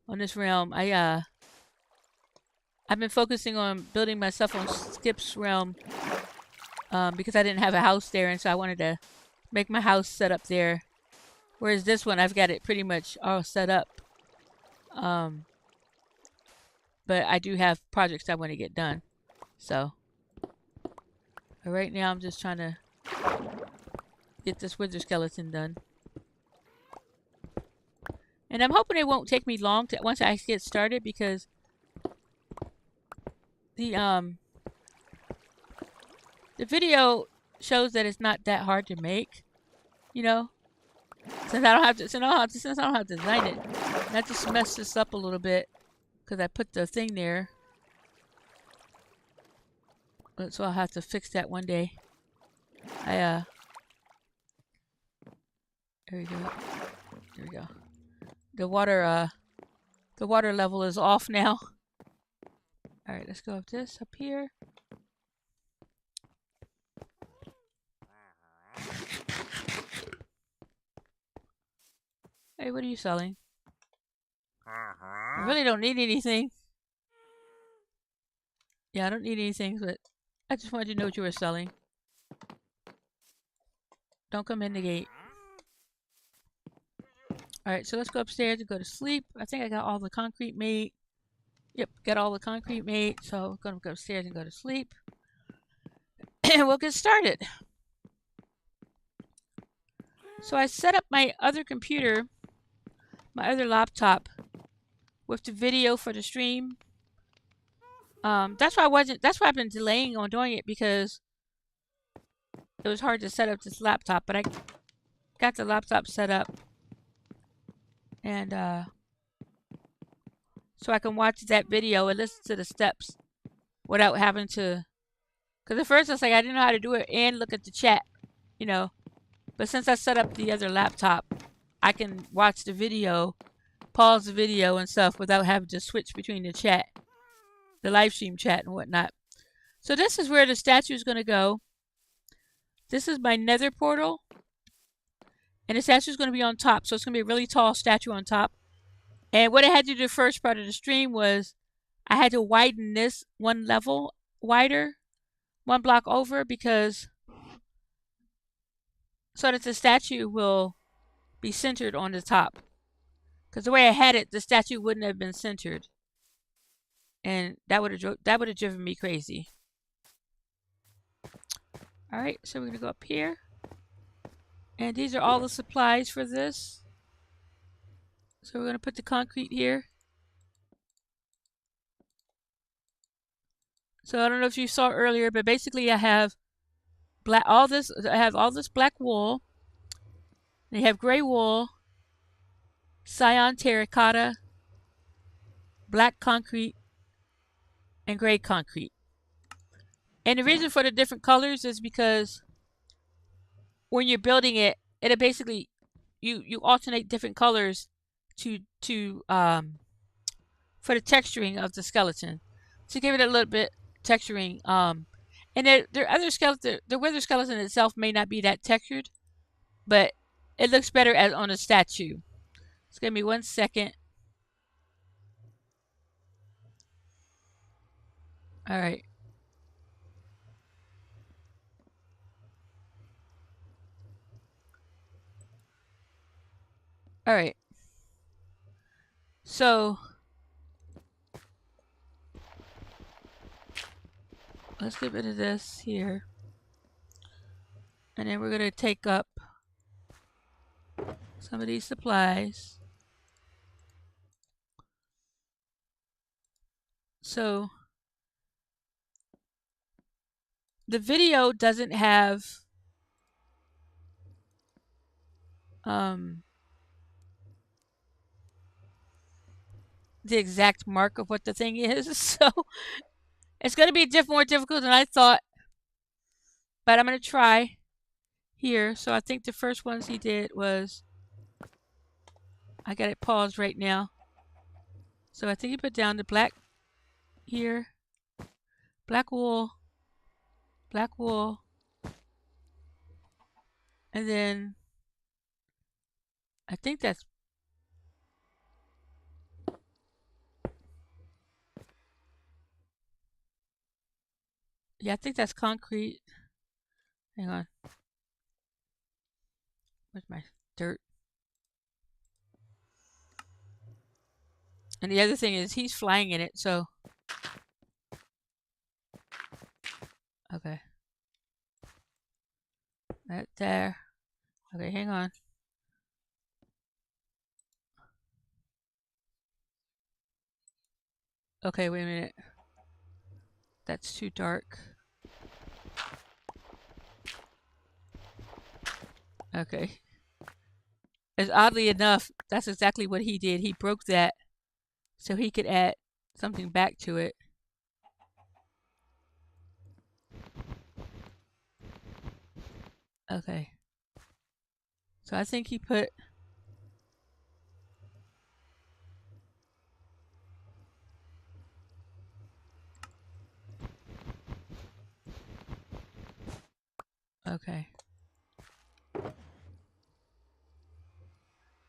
on this realm. I've been focusing on building myself on Skip's realm because I didn't have a house there, and so I wanted to make my house set up there. Whereas this one, I've got it pretty much all set up. But I do have projects I want to get done. So right now I'm just trying to get this wither skeleton done. And I'm hoping it won't take me long once I get started, because the video shows that it's not that hard to make, you know. Since I don't have to design it. And I just messed this up a little bit because I put the thing there. So I'll have to fix that one day. There we go. There we go. The water level is off now. All right, let's go up this up here. Hey, what are you selling? I really don't need anything. Yeah, I don't need anything, but I just wanted to know what you were selling. Don't come in the gate. Alright, so let's go upstairs and go to sleep. I think I got all the concrete made. Yep, got all the concrete made. So I'm going to go upstairs and go to sleep. And we'll get started. So I set up my other computer, my other laptop, with the video for the stream. That's why I've been delaying on doing it, because it was hard to set up this laptop, but I got the laptop set up. And so I can watch that video and listen to the steps without having to, because at first I was like, I didn't know how to do it and look at the chat, you know. But since I set up the other laptop, I can watch the video, pause the video and stuff without having to switch between the chat, the live stream chat and whatnot. So this is where the statue is going to go. This is my nether portal. And the statue is going to be on top. So it's going to be a really tall statue on top. And what I had to do the first part of the stream was I had to widen this one level wider, one block over, because so that the statue will be centered on the top. Because the way I had it, the statue wouldn't have been centered. And that would have driven me crazy. Alright, so we're going to go up here. And these are all the supplies for this. So we're going to put the concrete here. So I don't know if you saw earlier, but basically I have all this black wool. They have gray wool, cyan terracotta, black concrete, and gray concrete. And the reason for the different colors is because when you're building it, it'll basically you alternate different colors to for the texturing of the skeleton, to give it a little bit texturing. And their other skeleton, the wither skeleton itself may not be that textured, but it looks better as on a statue. Just give me 1 second. All right. All right. So let's get rid of this here. And then we're going to take up some of these supplies. So the video doesn't have the exact mark of what the thing is, so it's going to be more difficult than I thought, but I'm going to try here. So I think the first ones he did was, I got it paused right now, so I think he put down the black here, black wool, and then I think that's, yeah, I think that's concrete. Hang on. Where's my dirt? And the other thing is he's flying in it, so. Okay. Right there. Okay, hang on. Okay, wait a minute. That's too dark. Okay. As oddly enough, that's exactly what he did. He broke that so he could add something back to it. Okay. So I think he put... Okay.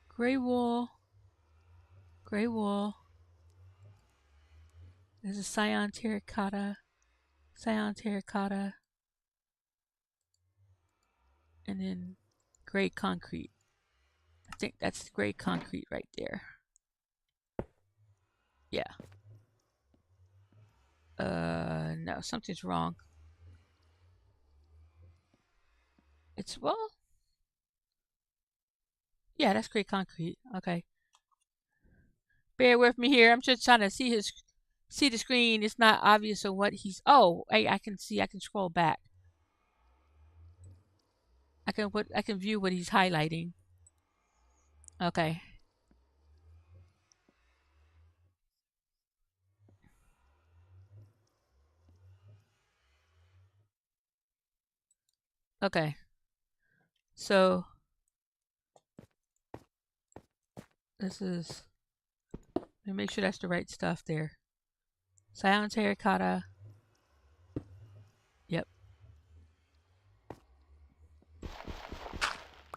Gray wool. Gray wool. There's a cyan terracotta. Cyan terracotta. And then gray concrete. I think that's gray concrete right there. Yeah. No, something's wrong. It's, well... Yeah, that's gray concrete. Okay. Bear with me here. I'm just trying to see the screen. It's not obvious on what he's... Oh, I can see. I can scroll back. I can view what he's highlighting. Okay. Okay. So this is... Let me make sure that's the right stuff there. Cyan terracotta. Yep.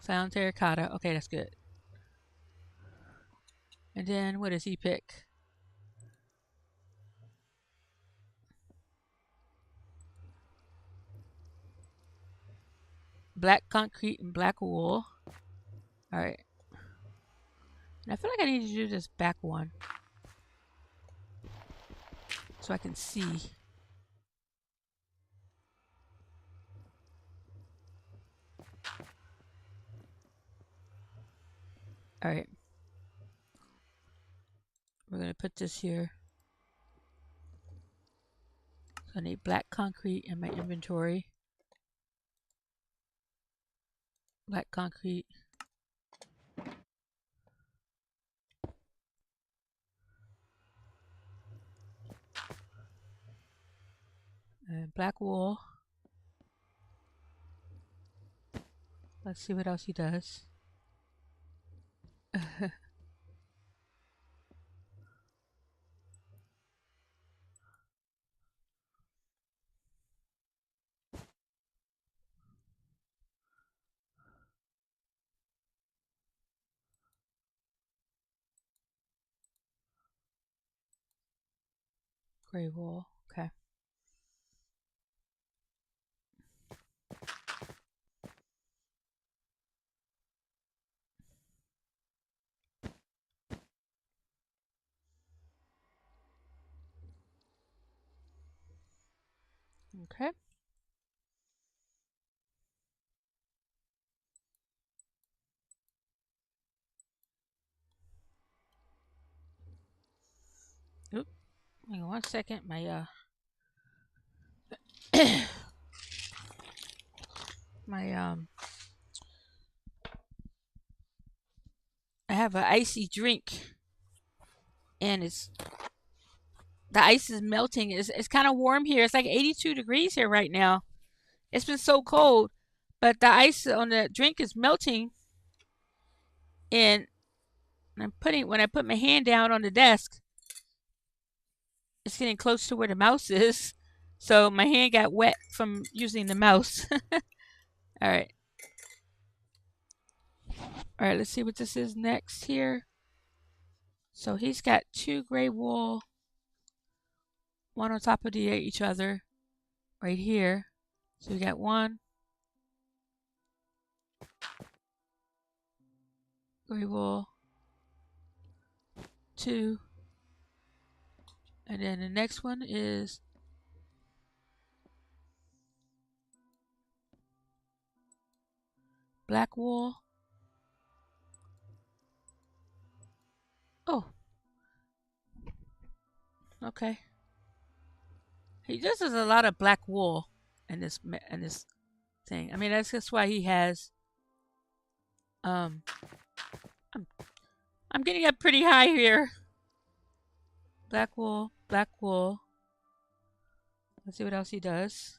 Cyan terracotta. Okay, that's good. And then what does he pick? Black concrete and black wool. Alright. And I feel like I need to do this back one. So I can see. Alright. We're going to put this here. So I need black concrete in my inventory. Black concrete. And black wool. Let's see what else he does. Gray wool. Okay. Okay. Oop. Hang on one second. My I have an icy drink, and the ice is melting. It's kind of warm here. It's like 82 degrees here right now. It's been so cold, but the ice on the drink is melting, and when I put my hand down on the desk, it's getting close to where the mouse is. So my hand got wet from using the mouse. All right. All right, let's see what this is next here. So he's got 2 gray wool, one on top of each other, right here. So we got 1 gray wool, 2, and then the next one is black wool. Oh, okay. He just has a lot of black wool in this thing. I mean, that's just why he has. I'm getting up pretty high here. Black wool, black wool. Let's see what else he does.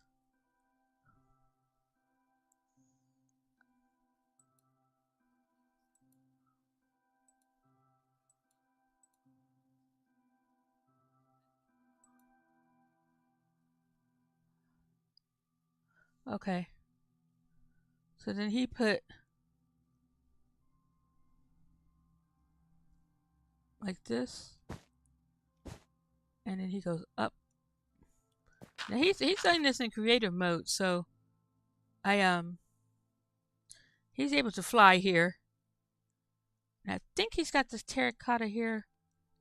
Okay. So then he put like this, and then he goes up. Now he's doing this in creative mode, so he's able to fly here. And I think he's got this terracotta here.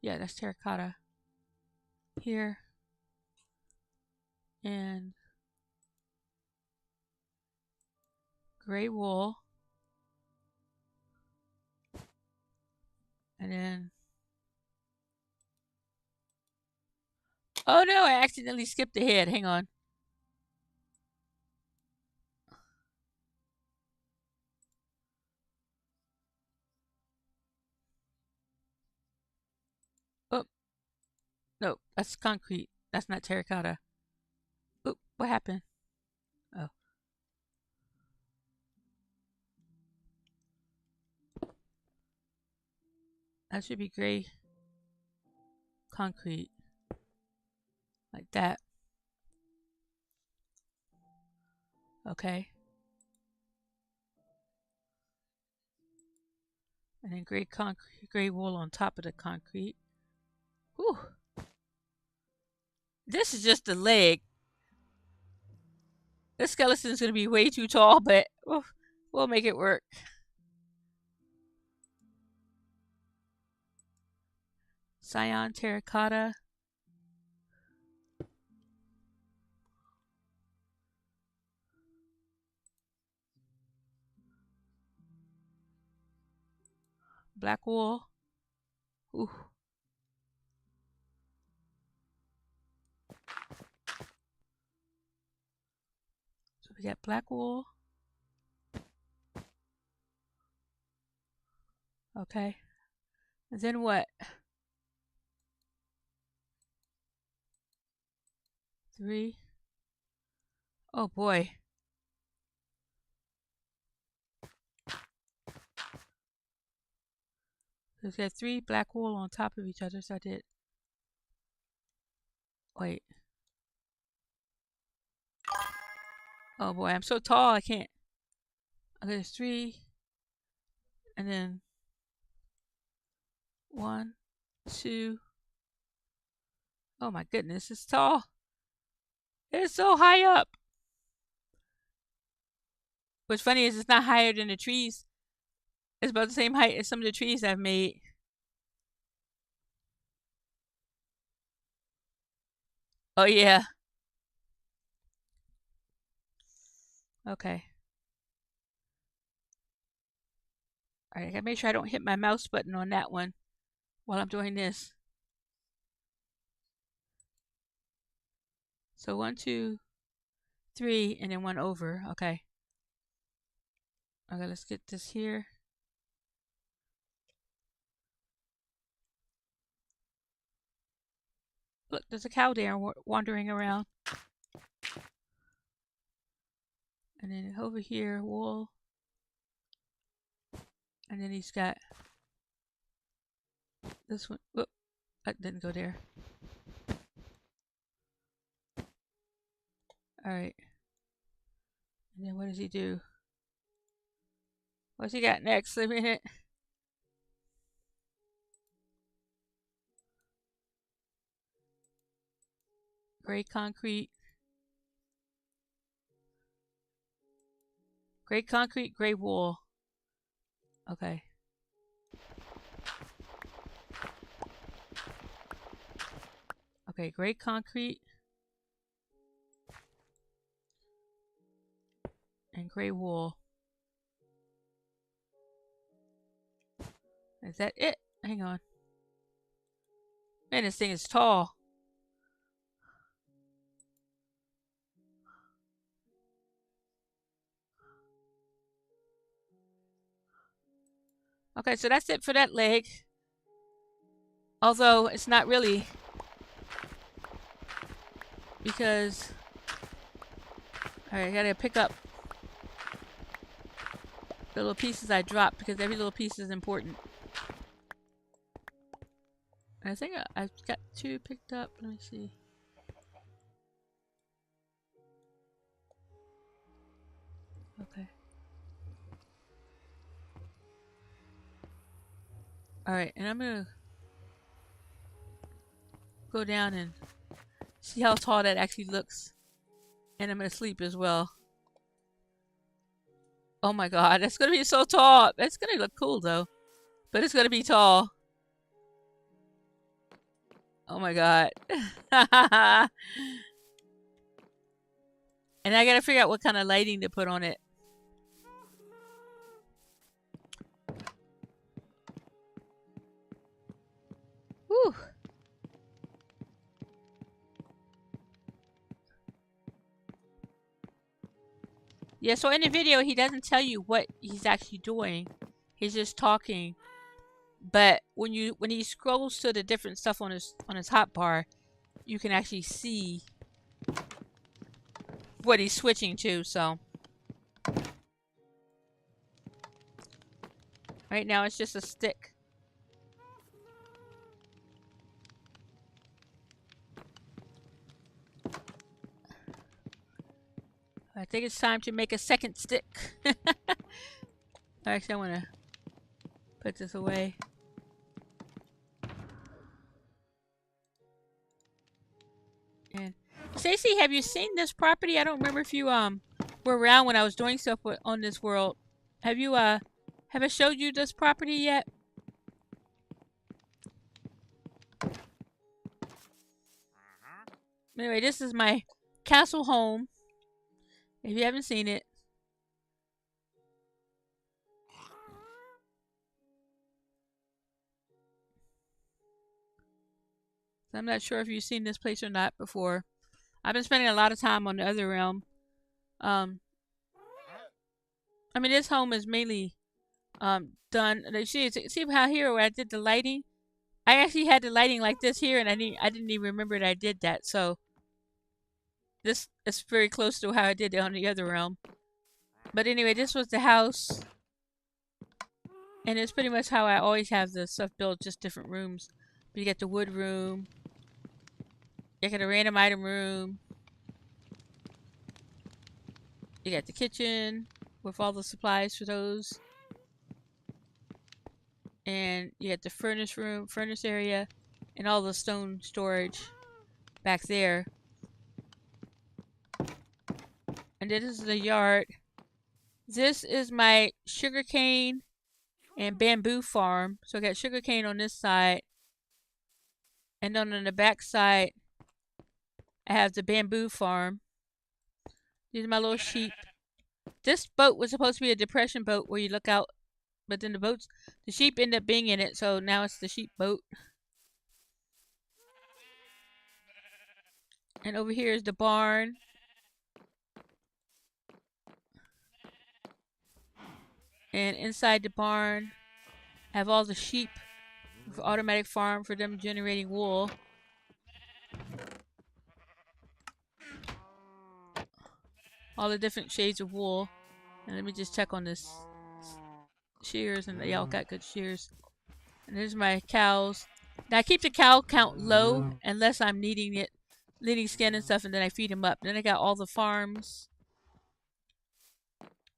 Yeah, that's terracotta here. And gray wool. And then, oh no, I accidentally skipped ahead. Hang on. Oh, no, that's concrete. That's not terracotta. Oop, what happened? Oh. That should be gray concrete. Like that. Okay. And then gray concrete, gray wool on top of the concrete. Whew. This is just the leg. This skeleton's gonna be way too tall, but we'll make it work. Cyan terracotta. Black wool. Ooh. So we got black wool. Okay. And then what? 3. Oh boy. So we got 3 black wool on top of each other. So I did. Wait. Oh boy, I'm so tall I can't. Okay, there's 3. And then 1, 2. Oh my goodness, it's tall. It's so high up. What's funny is it's not higher than the trees. It's about the same height as some of the trees I've made. Oh yeah. Okay. Alright, I gotta make sure I don't hit my mouse button on that one while I'm doing this. So 1, 2, 3, and then 1 over. Okay. Okay, let's get this here. Look, there's a cow there wandering around. And then over here, wool. And then he's got this one. Whoop, that didn't go there. Alright. And then what does he do? What's he got next? A minute. Gray concrete. Gray concrete, gray wool. Okay. Okay, gray concrete. And gray wool. Is that it? Hang on. Man, this thing is tall. Okay, so that's it for that leg. Although it's not really, because alright, I gotta pick up the little pieces I dropped because every little piece is important. I think I've got 2 picked up. Let me see. Okay. Alright, and I'm gonna go down and see how tall that actually looks. And I'm gonna sleep as well. Oh my god, that's gonna be so tall. That's gonna look cool though. But it's gonna be tall. Oh my god. And I gotta figure out what kind of lighting to put on it. Whew. Yeah, so in the video, he doesn't tell you what he's actually doing. He's just talking. But when he scrolls to the different stuff on his hotbar, you can actually see what he's switching to. So right now it's just a stick. I think it's time to make a second stick. Actually, I want to put this away. And Stacey, have you seen this property? I don't remember if you were around when I was doing stuff on this world. Have you have I showed you this property yet? Anyway, this is my castle home. If you haven't seen it. So I'm not sure if you've seen this place or not before. I've been spending a lot of time on the other realm. I mean, this home is mainly done. See how here where I did the lighting? I actually had the lighting like this here, and I didn't even remember that I did that. So this is very close to how I did it on the other realm. But anyway, this was the house, and it's pretty much how I always have the stuff built, just different rooms. But you get the wood room, you get a random item room, you got the kitchen with all the supplies for those, and you got the furnace area, and all the stone storage back there. And this is the yard. This is my sugarcane and bamboo farm. So I got sugarcane on this side, and then on the back side I have the bamboo farm. These are my little sheep. This boat was supposed to be a depression boat where you look out, but then the sheep end up being in it, so now it's the sheep boat. And over here is the barn. And inside the barn, I have all the sheep with automatic farm for them generating wool. All the different shades of wool. And let me just check on this shears, and they all got good shears. And there's my cows. Now I keep the cow count low unless I'm needing skin and stuff, and then I feed them up. Then I got all the farms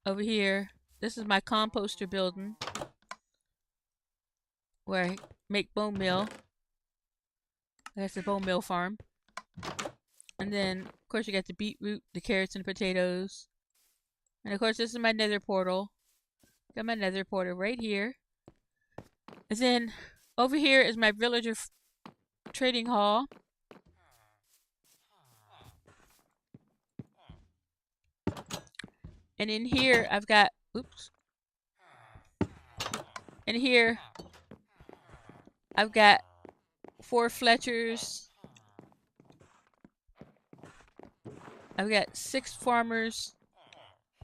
over here. This is my composter building where I make bone meal. That's the bone meal farm. And then, of course, you got the beetroot, the carrots, and the potatoes. And of course, this is my nether portal. Got my nether portal right here. And then over here is my villager trading hall. And in here, I've got, oops. In here, I've got 4 Fletchers. I've got 6 farmers.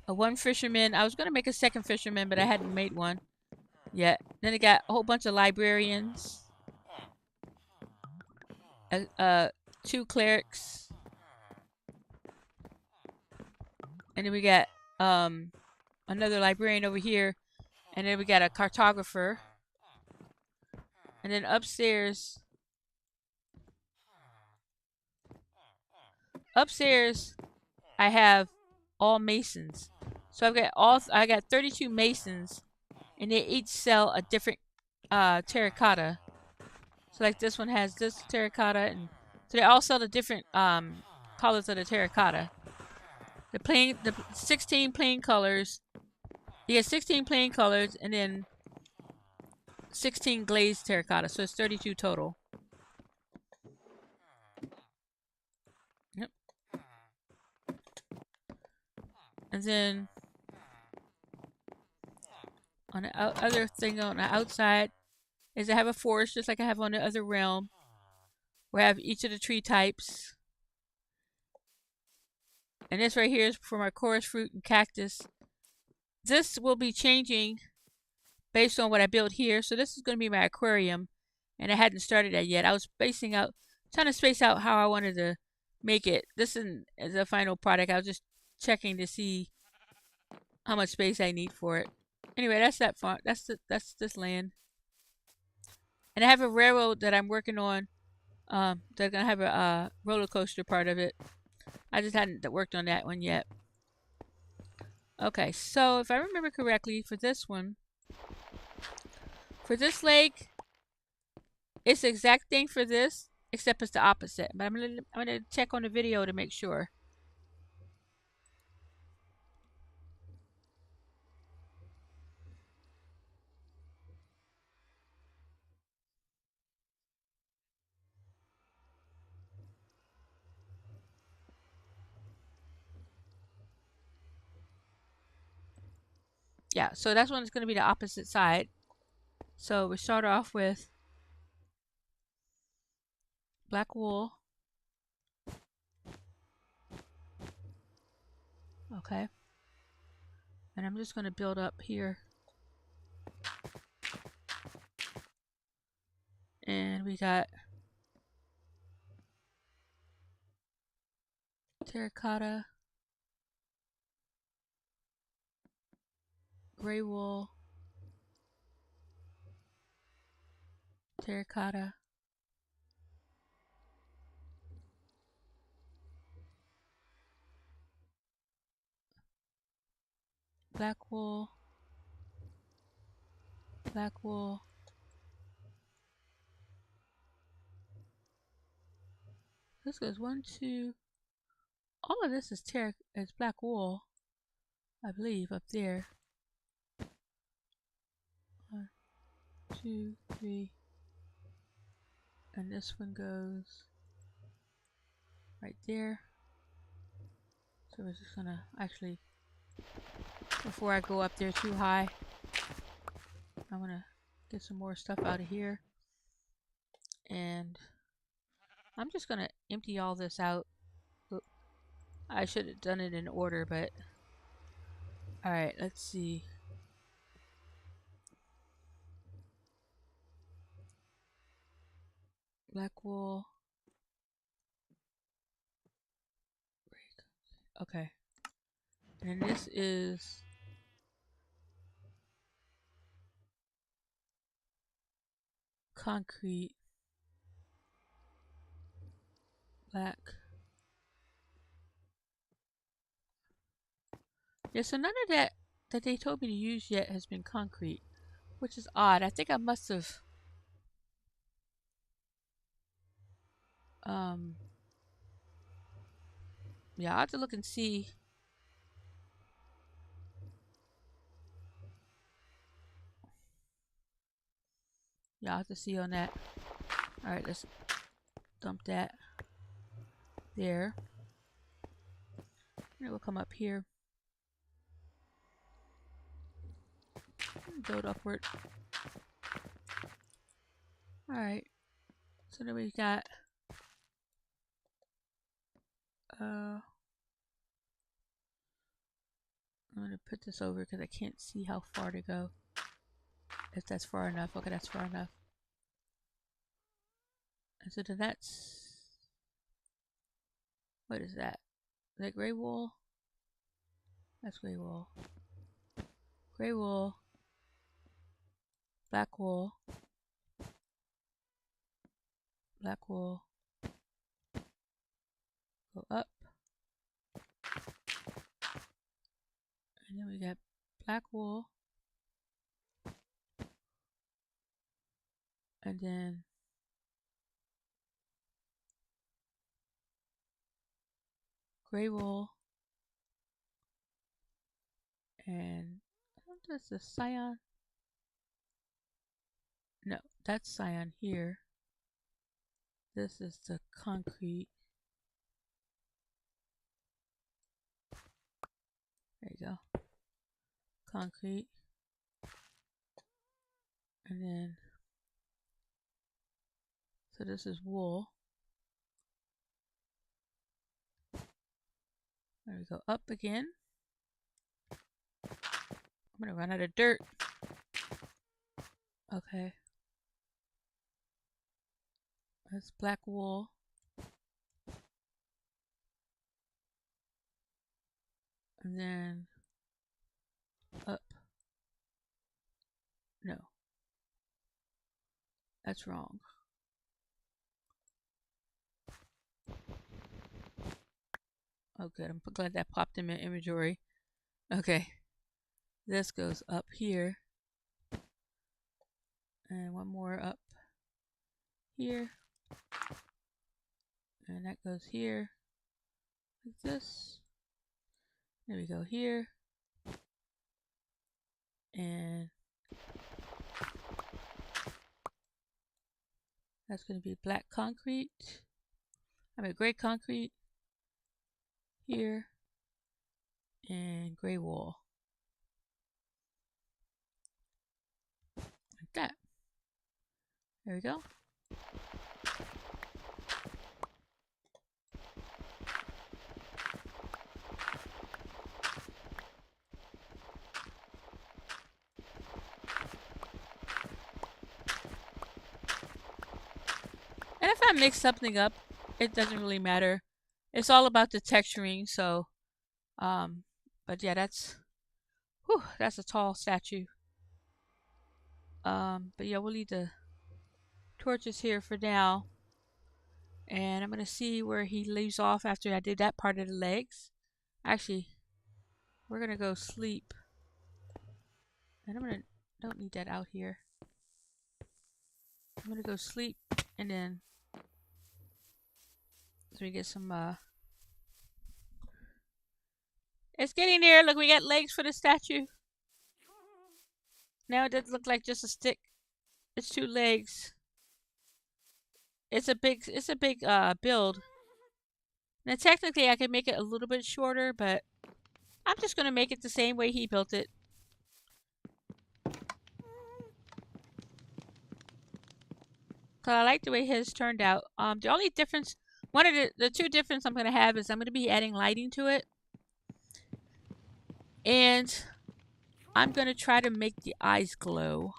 1 fisherman. I was going to make a second fisherman, but I hadn't made one yet. Then I got a whole bunch of librarians. 2 clerics. And then we got another librarian over here. And then we got a cartographer. And then upstairs, I have all masons. So I got 32 masons, and they each sell a different terracotta. So like this one has this terracotta, and so they all sell the different colors of the terracotta. The 16 plain colors. You get 16 plain colors, and then 16 glazed terracotta. So it's 32 total. Yep. And then on the other thing on the outside is I have a forest just like I have on the other realm, where I have each of the tree types. And this right here is for my chorus fruit and cactus. This will be changing based on what I build here. So this is going to be my aquarium, and I hadn't started that yet. I was trying to space out how I wanted to make it. This isn't as a final product. I was just checking to see how much space I need for it. Anyway, that's that farm. That's this land. And I have a railroad that I'm working on. They're gonna have a roller coaster part of it. I just hadn't worked on that one yet. Okay, so if I remember correctly, for this lake, it's the exact thing for this, except it's the opposite. But I'm gonna check on the video to make sure. Yeah, so that's when it's gonna be the opposite side. So we start off with black wool. Okay. And I'm just gonna build up here. And we got terracotta, gray wool, terracotta, black wool, black wool. This goes 1, 2. All of this is black wool, I believe, up there. 1, 2, 3. And this one goes right there. So we're just gonna actually, before I go up there too high, I wanna get some more stuff out of here. And I'm just gonna empty all this out. I should have done it in order, but alright, let's see. Black wool. Okay. And this is concrete. Black. Yeah, so none of that they told me to use yet has been concrete, which is odd. I think I must have yeah, I'll have to look and see. Yeah, I'll have to see on that. Alright, let's dump that there. And we'll come up here. Build upward. Alright. So then we got I'm gonna put this over because I can't see how far to go. If that's far enough. Okay, that's far enough. And so then that's, what is that? Is that gray wool? That's gray wool. Gray wool. Black wool. Black wool. Go up. And And then we got black wool. And then gray wool. And that's the cyan. No, that's cyan here. This is the concrete. There you go. Concrete. And then, so this is wool. There we go. Up again. I'm gonna run out of dirt. Okay. That's black wool. And then up. No. That's wrong. Oh good, I'm glad that popped in my inventory. Okay. This goes up here. And one more up here. And that goes here. Like this. There we go here. And that's going to be black concrete. I mean gray concrete here. And gray wool. Like that. There we go. And if I mix something up, it doesn't really matter. It's all about the texturing, so but yeah, that's a tall statue. But yeah, we'll leave the torches here for now. And I'm gonna see where he leaves off after I did that part of the legs. Actually, we're gonna go sleep. And don't need that out here. I'm gonna go sleep and then so we get some it's getting there. Look, we got legs for the statue. Now it doesn't look like just a stick. It's 2 legs. It's a big build. Now technically I could make it a little bit shorter, but I'm just gonna make it the same way he built it. Cause I like the way his turned out. The only difference, one of the 2 difference I'm gonna have is I'm gonna be adding lighting to it. And I'm gonna try to make the eyes glow.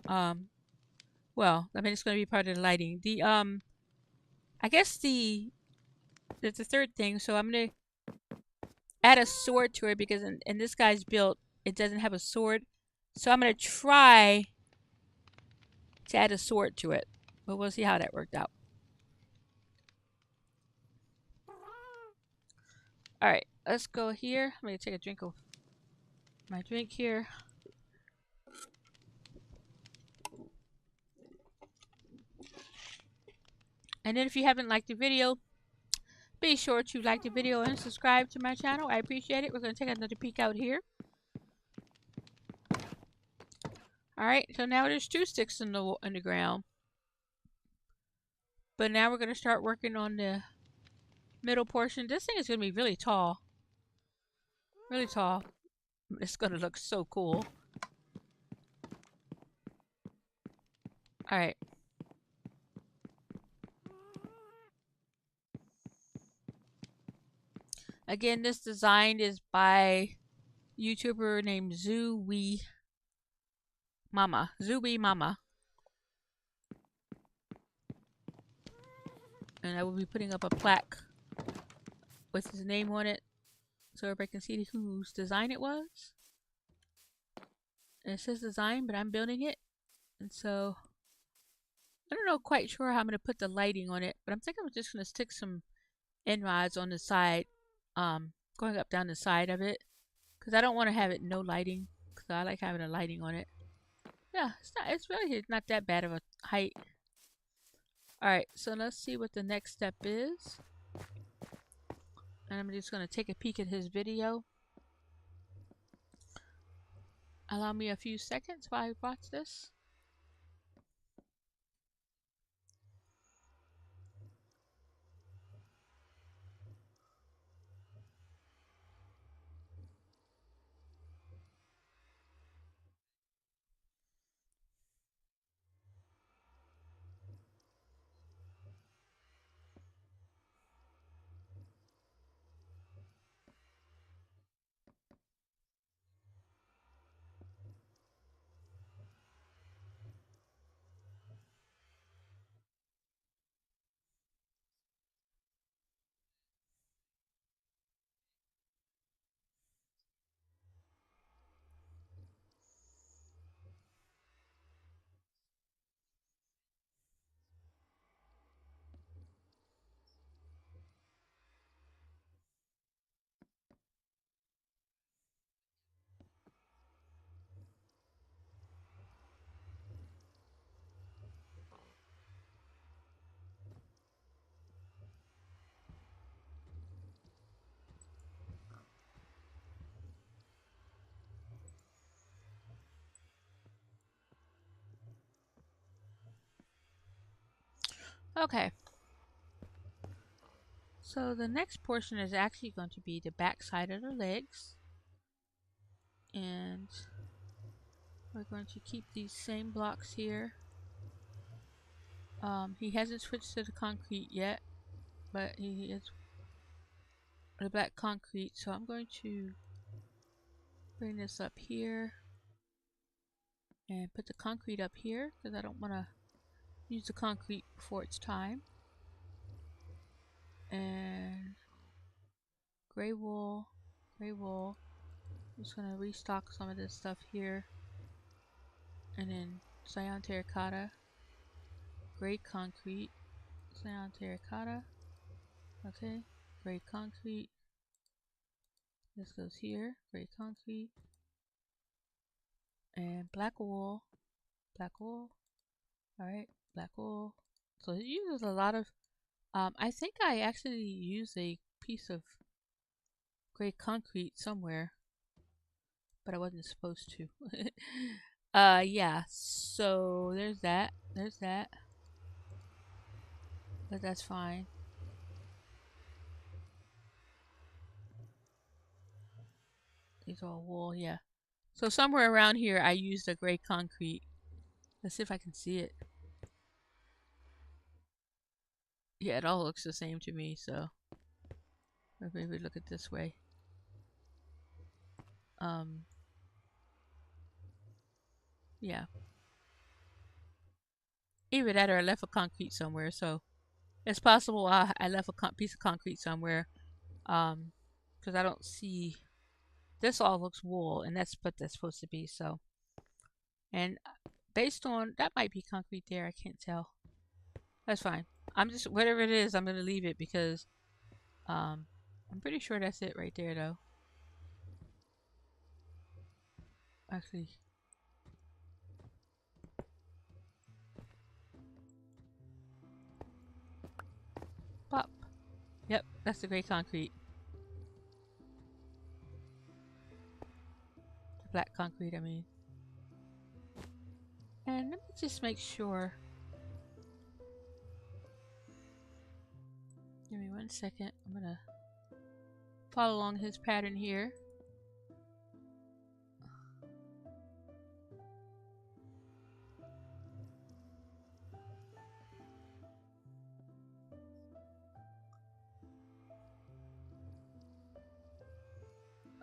Well, I mean it's gonna be part of the lighting. The I guess there's the 3rd thing, so I'm gonna add a sword to it because in this guy's build it doesn't have a sword. So I'm gonna try to add a sword to it. But we'll see how that worked out. Alright, let's go here. I'm gonna take a drink of my drink here. And then if you haven't liked the video, be sure to like the video and subscribe to my channel. I appreciate it. We're going to take another peek out here. Alright, so now there's 2 sticks in the ground. But now we're going to start working on the middle portion. This thing is going to be really tall. Really tall. It's going to look so cool. Alright. Again, this design is by a YouTuber named Zooey Mama. Zooey Mama. And I will be putting up a plaque with his name on it so everybody can see whose design it was. And it says design, but I'm building it. And so I don't know quite sure how I'm going to put the lighting on it, but I'm thinking I'm just going to stick some end rods on the side, going up down the side of it. Because I don't want to have it no lighting. Because I like having a lighting on it. Yeah, it's really not that bad of a height. Alright, so let's see what the next step is. And I'm just going to take a peek at his video. Allow me a few seconds while I watch this. Okay. So the next portion is actually going to be the back side of the legs. And we're going to keep these same blocks here. He hasn't switched to the concrete yet, but he is the black concrete. So I'm going to bring this up here and put the concrete up here because I don't want to use the concrete before it's time. And gray wool, gray wool. I'm just going to restock some of this stuff here. And then cyan terracotta, gray concrete, cyan terracotta. Okay, gray concrete. This goes here, gray concrete. And black wool, black wool. Alright, black wool. So it uses a lot of, I think I actually use a piece of gray concrete somewhere, but I wasn't supposed to. Yeah, so there's that, but that's fine. These are all wool, yeah. So somewhere around here I used a gray concrete. Let's see if I can see it. Yeah, it all looks the same to me, so maybe look at it this way. Yeah. Either that or I left a concrete somewhere, so it's possible I left a piece of concrete somewhere. Because I don't see. This all looks wool, and that's what that's supposed to be, so. And based on, that might be concrete there, I can't tell. That's fine. I'm just, whatever it is, I'm going to leave it because, I'm pretty sure that's it right there, though. Actually. Pop. Yep, that's the gray concrete. The black concrete, I mean. And let me just make sure. Give me 1 second. I'm going to follow along his pattern here.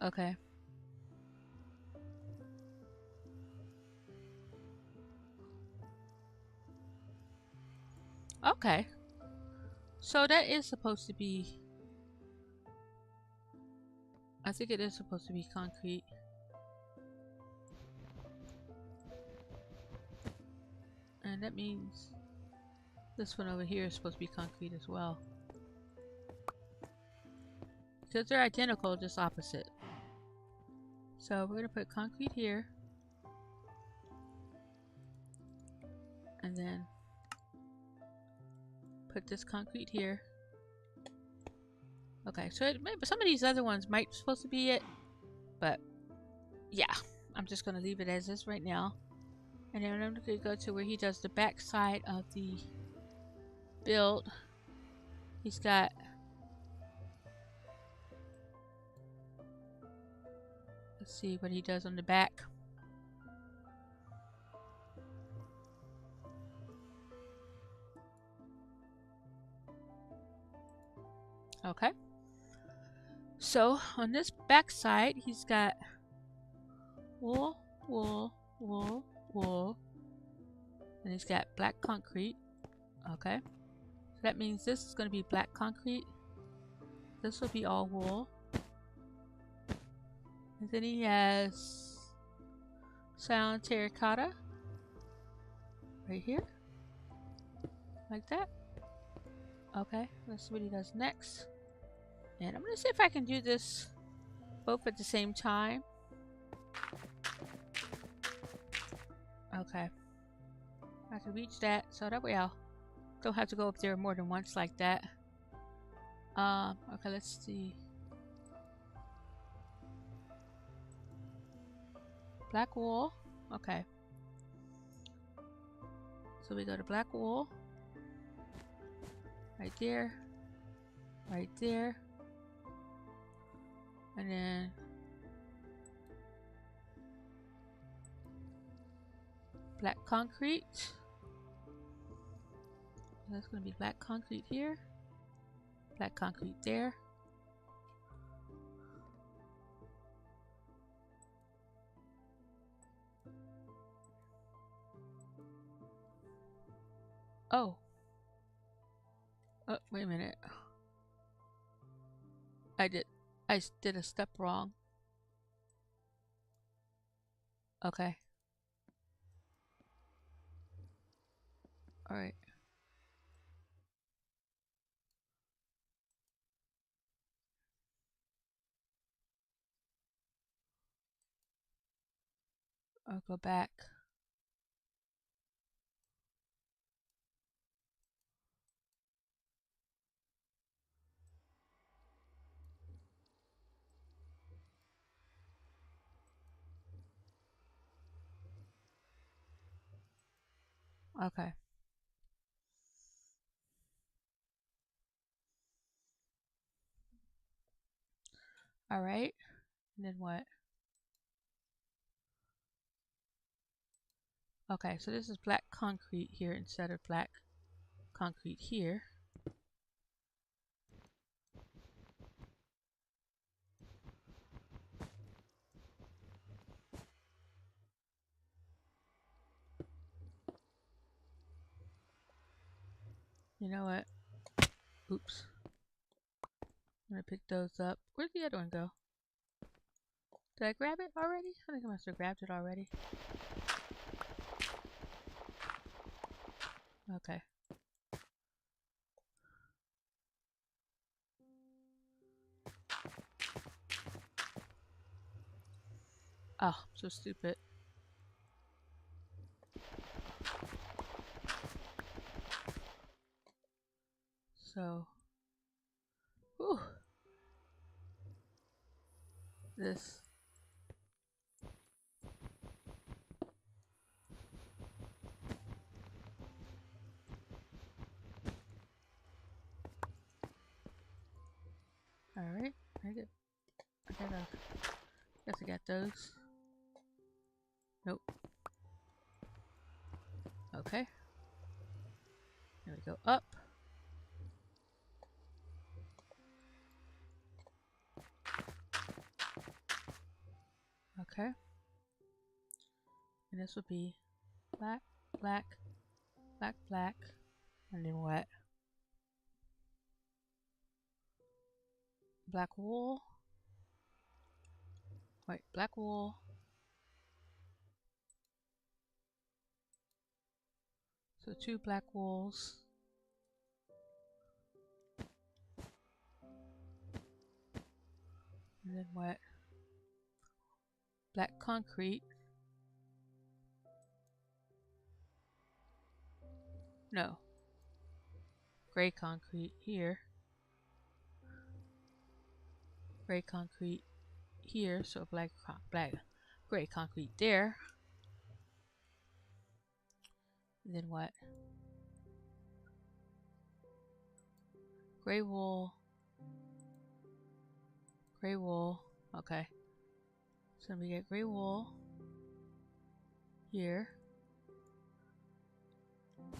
Okay. Okay. So that is supposed to be, I think it is supposed to be concrete. And that means this one over here is supposed to be concrete as well. Because they're identical, just opposite. So we're gonna put concrete here. And then put this concrete here. Okay, so maybe some of these other ones might be supposed to be it, but yeah, I'm just gonna leave it as is right now. And then I'm gonna go to where he does the back side of the build. He's got let's see what he does on the back. Okay. So on this back side, he's got wool, wool, wool, wool, and he's got black concrete. Okay. So that means this is going to be black concrete. This will be all wool. And then he has sound terracotta right here. Like that. Okay, let's see what he does next. And I'm going to see if I can do this both at the same time. Okay. I can reach that, so that way I don't have to go up there more than once like that. Okay, let's see. Black wool. Okay. So we go to black wool. Right there. Right there. And then black concrete. That's going to be black concrete here. Black concrete there. Oh. Oh, wait a minute. I did a step wrong. Okay. Alright. I'll go back. Okay. Alright. And then what? Okay, so this is black concrete here instead of black concrete here. You know what? Oops. I'm gonna pick those up. Where'd the other one go? Did I grab it already? I think I must have grabbed it already. Okay. Oh, so stupid. So, whew. This. Alright, guess I got those. Nope. Okay. Here we go up. Okay. And this will be black, black, black, black, and then what? Black wool. Wait, black wool. So 2 black wools. And then what? Black concrete. No. Gray concrete here. Gray concrete here. So gray concrete there. And then what? Gray wool. Gray wool. Okay. So we get gray wool here.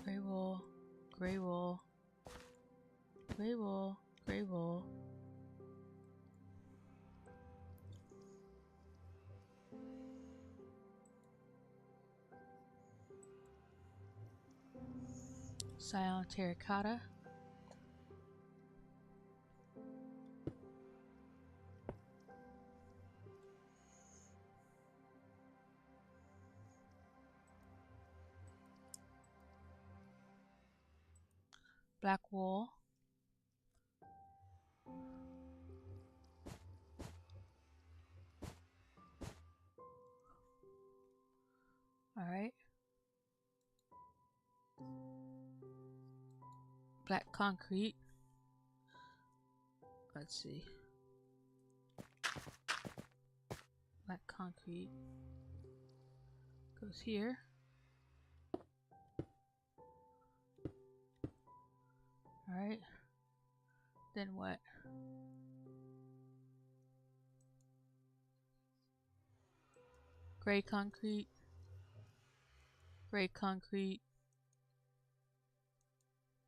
Gray wool. Gray wool. Gray wool. Gray wool. Cyan terracotta. Black wool. Alright. Black concrete. Let's see. Black concrete goes here. Alright. Then what? Gray concrete. Gray concrete.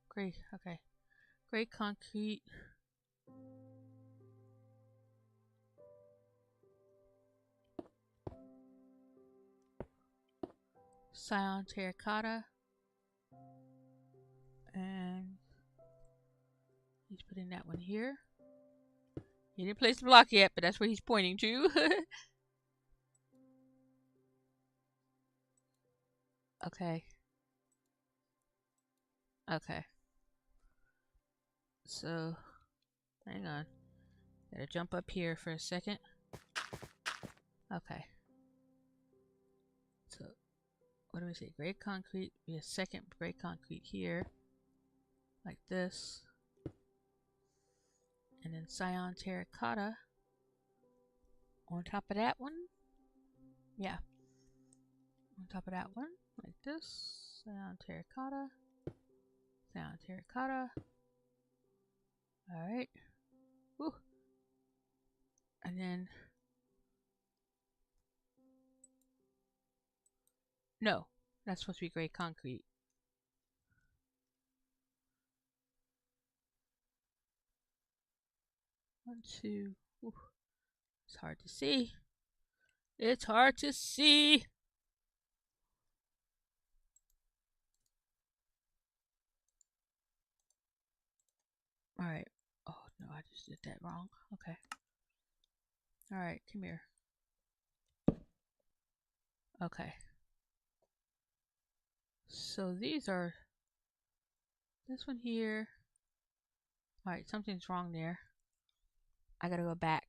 Gray, okay. Gray concrete. Cyan terracotta. And he's putting that one here. He didn't place the block yet, but that's where he's pointing to. Okay. Okay. So, hang on. Gotta jump up here for a second. Okay. So, what do we say? Gray concrete. Be a second gray concrete here. Like this. And then cyan terracotta on top of that one. Yeah. On top of that one. Like this. Cyan terracotta. Cyan terracotta. Alright. Woo. And then... No. That's supposed to be gray concrete. One, two. Ooh. It's hard to see. It's hard to see. Alright. Oh, no, I just did that wrong. Okay. Alright, come here. Okay. So these are... This one here. Alright, something's wrong there. I gotta go back.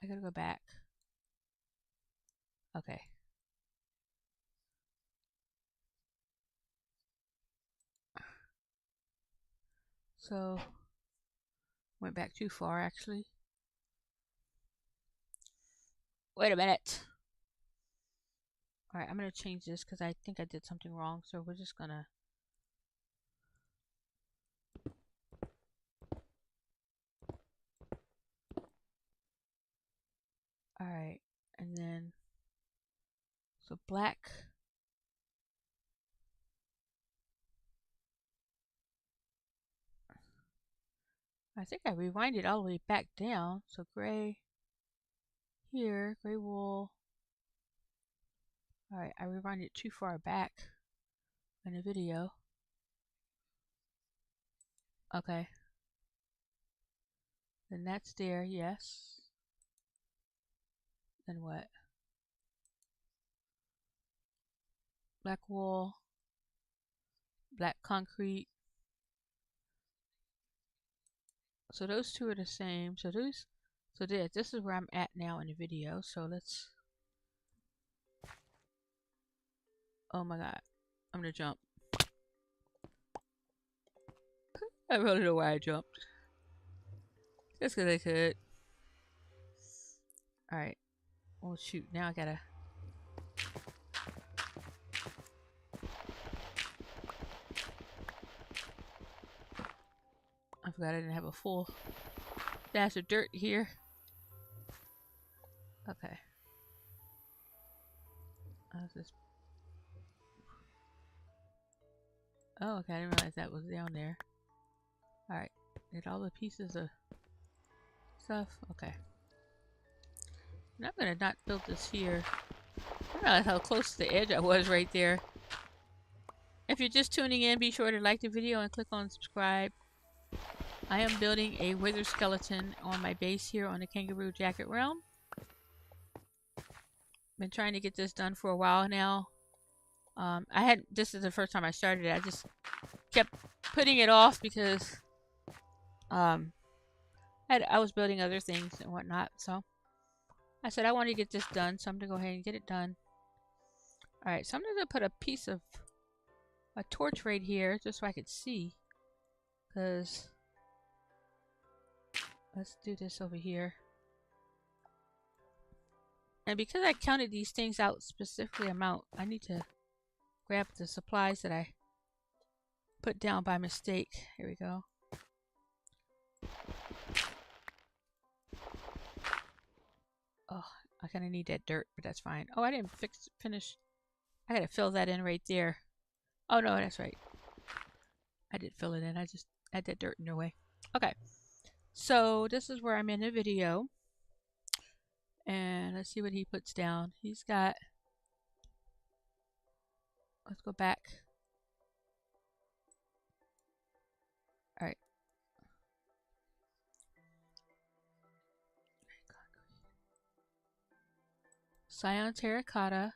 I gotta go back. Okay. So, went back too far actually. Wait a minute. Alright, I'm gonna change this because I think I did something wrong. So we're just gonna... Alright, and then... So black... I think I rewinded all the way back down. So gray here, gray wool. Alright, I rewinded too far back in the video. Okay. Then that's there, yes. Then what? Black wool. Black concrete. So those two are the same. So So this is where I'm at now in the video. So let's... Oh my god. I'm gonna jump. I really don't know why I jumped. Just because I could. Alright. Oh shoot, now I gotta... I forgot I didn't have a full dash of dirt here. Okay. Just... Oh, okay, I didn't realize that was down there. Alright. Get all the pieces of stuff. Okay. And I'm gonna not build this here. I don't realize how close to the edge I was right there. If you're just tuning in, be sure to like the video and click on subscribe. I am building a wither skeleton on my base here on the KangarooJacket realm. Been trying to get this done for a while now. This is the first time I started it. I just kept putting it off because I was building other things and whatnot. So I said I want to get this done, so I'm going to go ahead and get it done. Alright, so I'm going to put a piece of a torch right here just so I could see. Because let's do this over here. And because I counted these things out specifically amount, I need to grab the supplies that I put down by mistake. Here we go. Oh, I kind of need that dirt, but that's fine. Oh, I didn't finish. I gotta fill that in right there. Oh no, that's right. I did fill it in. I just had that dirt in the way. Okay. So this is where I'm in the video. And let's see what he puts down. He's got... Let's go back. Alright. Cyan terracotta.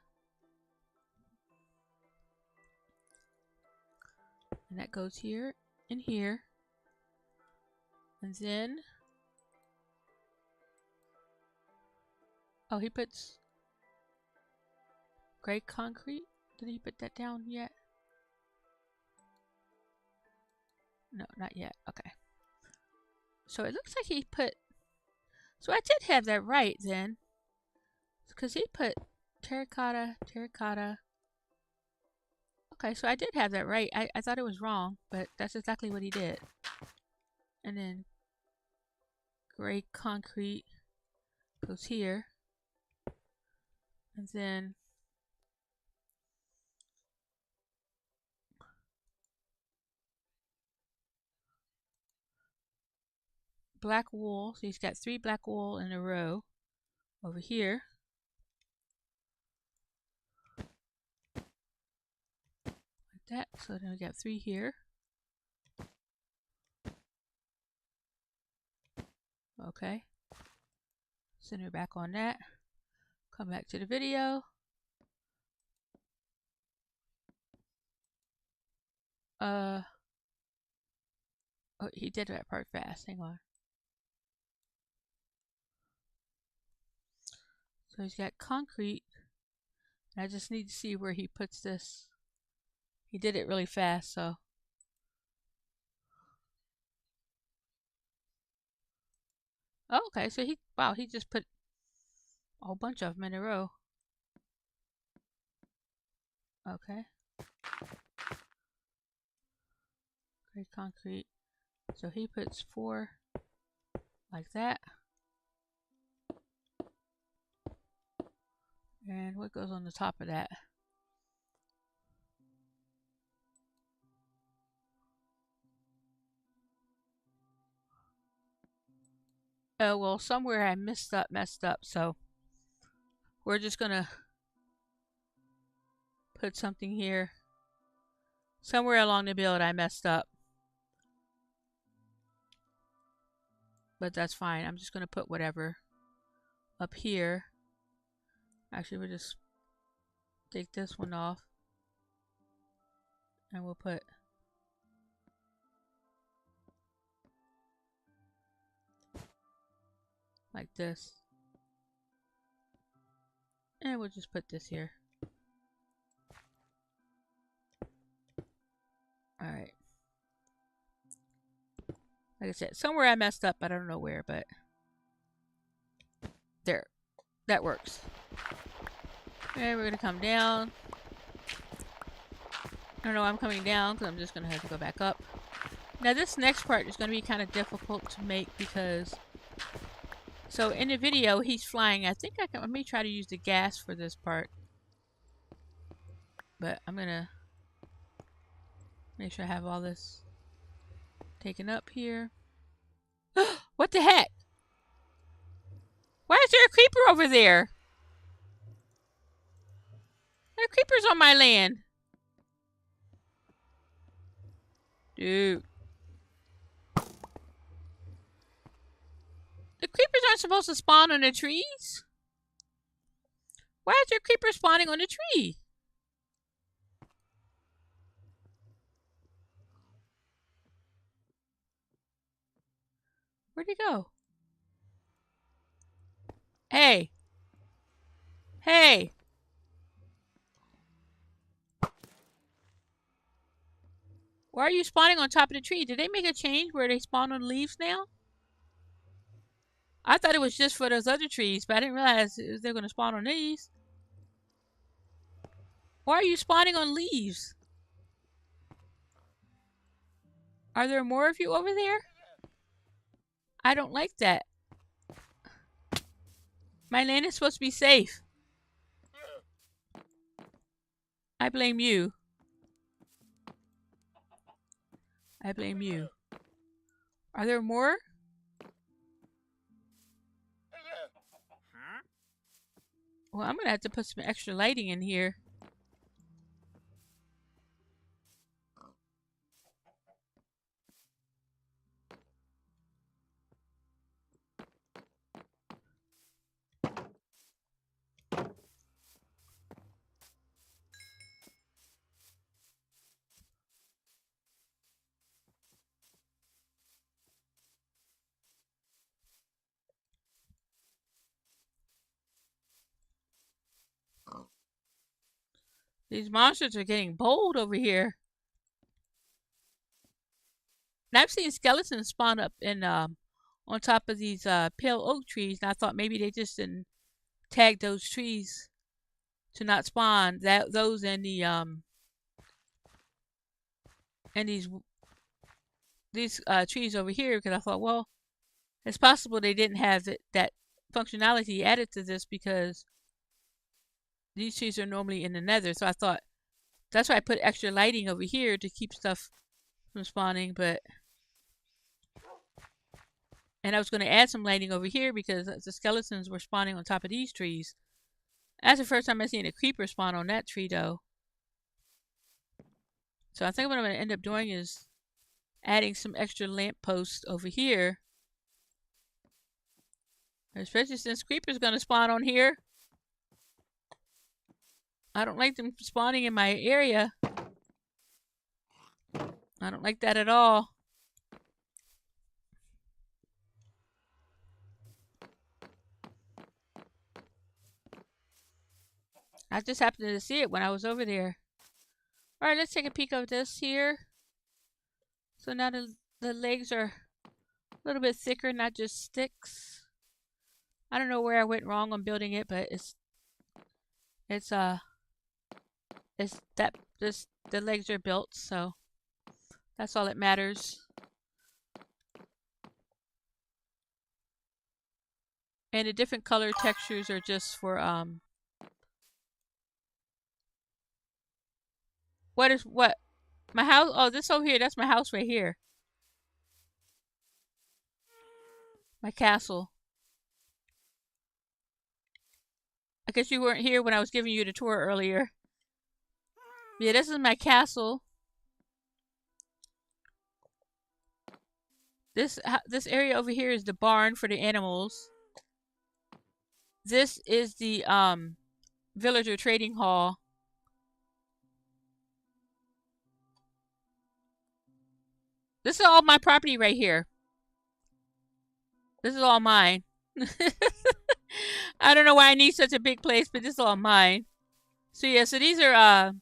And that goes here and here. And then... Oh, he puts... gray concrete? Did he put that down yet? No, not yet. Okay. So it looks like he put... So I did have that right then. Because he put terracotta, terracotta. Okay, so I did have that right. I thought it was wrong, but that's exactly what he did. And then gray concrete goes here. And then black wool. So he's got 3 black wool in a row over here. Like that. So then we got 3 here. Okay. Center back on that. Come back to the video. Oh, he did that part fast. Hang on. So he's got concrete. And I just need to see where he puts this. He did it really fast, so. Oh, okay, so he just put a whole bunch of them in a row. Okay. Gray concrete. So he puts 4 like that. And what goes on the top of that? Oh, well, somewhere I messed up, so we're just gonna put something here. Somewhere along the build I messed up. But that's fine. I'm just gonna put whatever up here. Actually, we'll just take this one off. And we'll put like this. And we'll just put this here. Alright. Like I said, somewhere I messed up, but I don't know where, but there. That works. And we're gonna come down. I don't know, I'm coming down because I'm just gonna have to go back up. Now this next part is gonna be kind of difficult to make because so in the video he's flying. I think I can let me try to use the gas for this part. But I'm gonna make sure I have all this taken up here. What the heck? Why is there a creeper over there? There are creepers on my land. Dude. The creepers aren't supposed to spawn on the trees. Why is there a creeper spawning on the tree? Where'd he go? Hey. Hey. Why are you spawning on top of the tree? Did they make a change where they spawn on leaves now? I thought it was just for those other trees, but I didn't realize they're going to spawn on these. Why are you spawning on leaves? Are there more of you over there? I don't like that. My land is supposed to be safe. I blame you. I blame you. Are there more? Well, I'm gonna have to put some extra lighting in here. These monsters are getting bold over here. And I've seen skeletons spawn up in on top of these pale oak trees, and I thought maybe they just didn't tag those trees to not spawn those in the and these trees over here, because I thought, well, it's possible they didn't have that functionality added to this because these trees are normally in the nether. So I thought that's why I put extra lighting over here to keep stuff from spawning. And I was going to add some lighting over here because the skeletons were spawning on top of these trees. That's the first time I've seen a creeper spawn on that tree, though. So I think what I'm going to end up doing is adding some extra lampposts over here. Especially since creepers going to spawn on here. I don't like them spawning in my area. I don't like that at all. I just happened to see it when I was over there. Alright, let's take a peek of this here. So now the legs are a little bit thicker, not just sticks. I don't know where I went wrong on building it, but the legs are built, so that's all that matters. And the different color textures are just for what? My house? Oh, this over here, that's my house right here. My castle. I guess you weren't here when I was giving you the tour earlier. Yeah, this is my castle. This area over here is the barn for the animals. This is the villager trading hall. This is all my property right here. This is all mine. I don't know why I need such a big place, but this is all mine. So yeah, so these are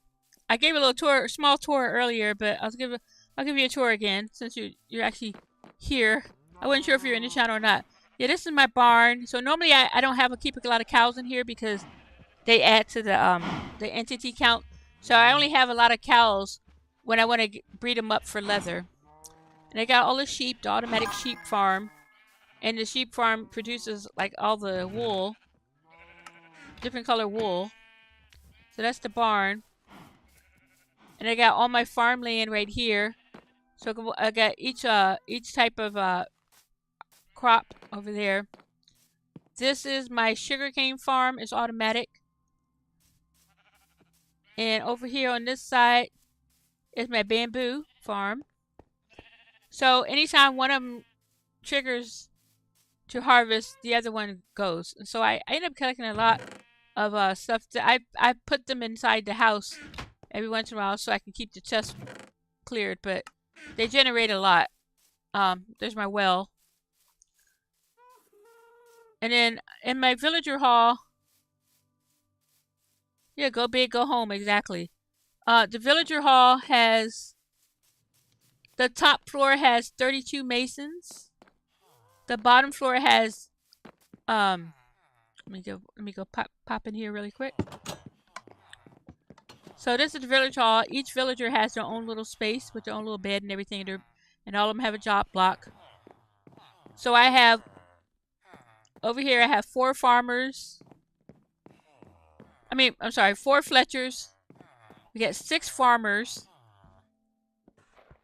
I gave a little tour, small tour earlier, but I'll give you a tour again since you're actually here. I wasn't sure if you're in the channel or not. Yeah, this is my barn. So normally I don't keep a lot of cows in here because they add to the entity count. So I only have a lot of cows when I want to breed them up for leather. And I got all the sheep, the automatic sheep farm. And the sheep farm produces like all the wool, different color wool. So that's the barn. And I got all my farmland right here. So I got each type of crop over there. This is my sugarcane farm. It's automatic. And over here on this side is my bamboo farm. So anytime one of them triggers to harvest, the other one goes. And so I end up collecting a lot of stuff. I put them inside the house every once in a while so I can keep the chest cleared, but they generate a lot. There's my well. And then in my villager hall, yeah, go big, go home, exactly. The villager hall has, the top floor has 32 masons. The bottom floor has, let me go pop in here really quick. So this is the village hall. Each villager has their own little space with their own little bed and everything, and all of them have a job block. So I have, over here I have 4 farmers. I'm sorry, 4 Fletchers. We got 6 farmers.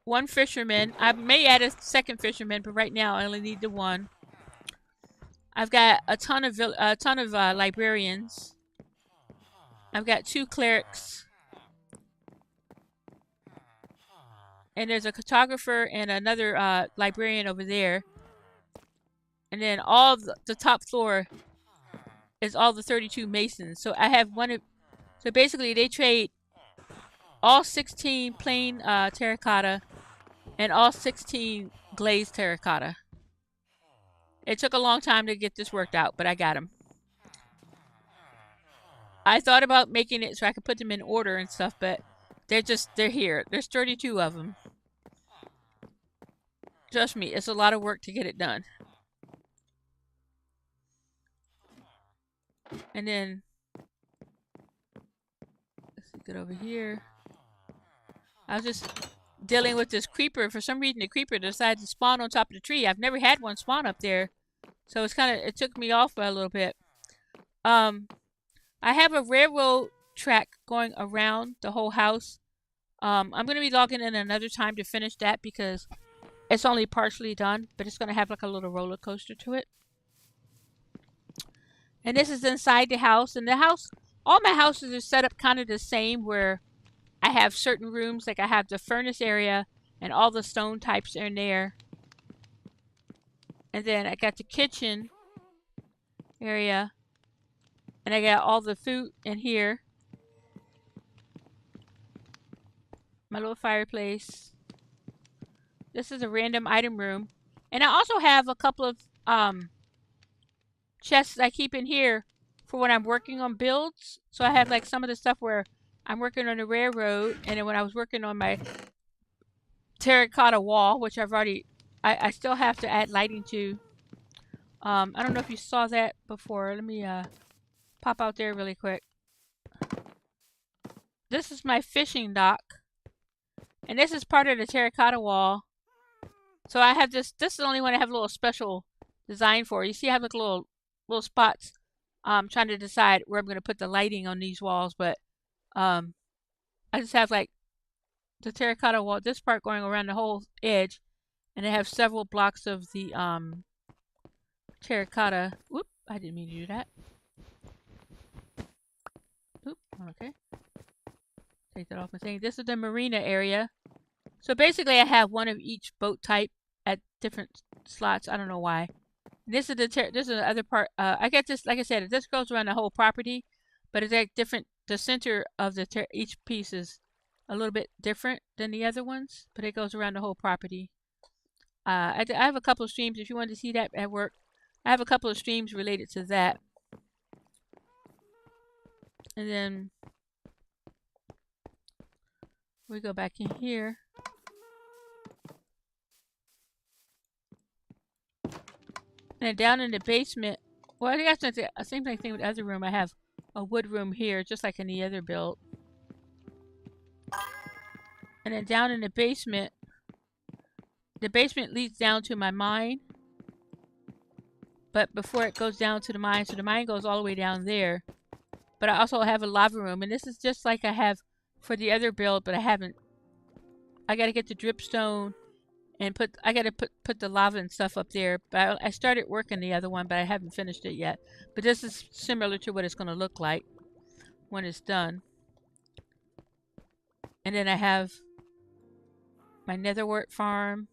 1 fisherman. I may add a second fisherman, but right now I only need the 1. I've got a ton of librarians. I've got 2 clerics. And there's a cartographer and another librarian over there. And then all of the top floor is all the 32 masons. So I have so basically they trade all 16 plain terracotta and all 16 glazed terracotta. It took a long time to get this worked out, but I got them. I thought about making it so I could put them in order and stuff, but they're here. There's 32 of them. Trust me, it's a lot of work to get it done. And then, let's get over here. I was just dealing with this creeper. For some reason, the creeper decided to spawn on top of the tree. I've never had one spawn up there. So it took me off by a little bit. I have a railroad track going around the whole house. I'm going to be logging in another time to finish that because it's only partially done, but it's going to have like a little roller coaster to it. And this is inside the house. And the house, all my houses are set up kind of the same, where I have certain rooms, like I have the furnace area and all the stone types are in there. And then I got the kitchen area. And I got all the food in here. My little fireplace. This is a random item room. And I also have a couple of chests I keep in here for when I'm working on builds. So I have like some of the stuff where I'm working on the railroad, and then when I was working on my terracotta wall, which I still have to add lighting to. I don't know if you saw that before. Let me pop out there really quick. This is my fishing dock, and this is part of the terracotta wall. So I have this is the only one I have a little special design for. You see I have like little spots. I'm trying to decide where I'm going to put the lighting on these walls, but I just have like the terracotta wall, this part going around the whole edge, and I have several blocks of the terracotta. Whoop, I didn't mean to do that. Oop, okay. Take that off my thing. This is the marina area. So basically I have one of each boat type at different slots. I don't know why. This is the other part. I get this, like I said, this goes around the whole property, but it's like different. The center of each piece is a little bit different than the other ones, but it goes around the whole property. I have a couple of streams if you want to see that at work. I have a couple of streams related to that. And then we go back in here. And down in the basement, well, I think that's the same thing with the other room. I have a wood room here, just like in the other build. And then down in the basement leads down to my mine. But before it goes down to the mine, so the mine goes all the way down there. But I also have a lava room, and this is just like I have for the other build, but I haven't. I gotta get the dripstone and I gotta put the lava and stuff up there. But I started working the other one, but I haven't finished it yet. But this is similar to what it's gonna look like when it's done. And then I have my netherwort farm.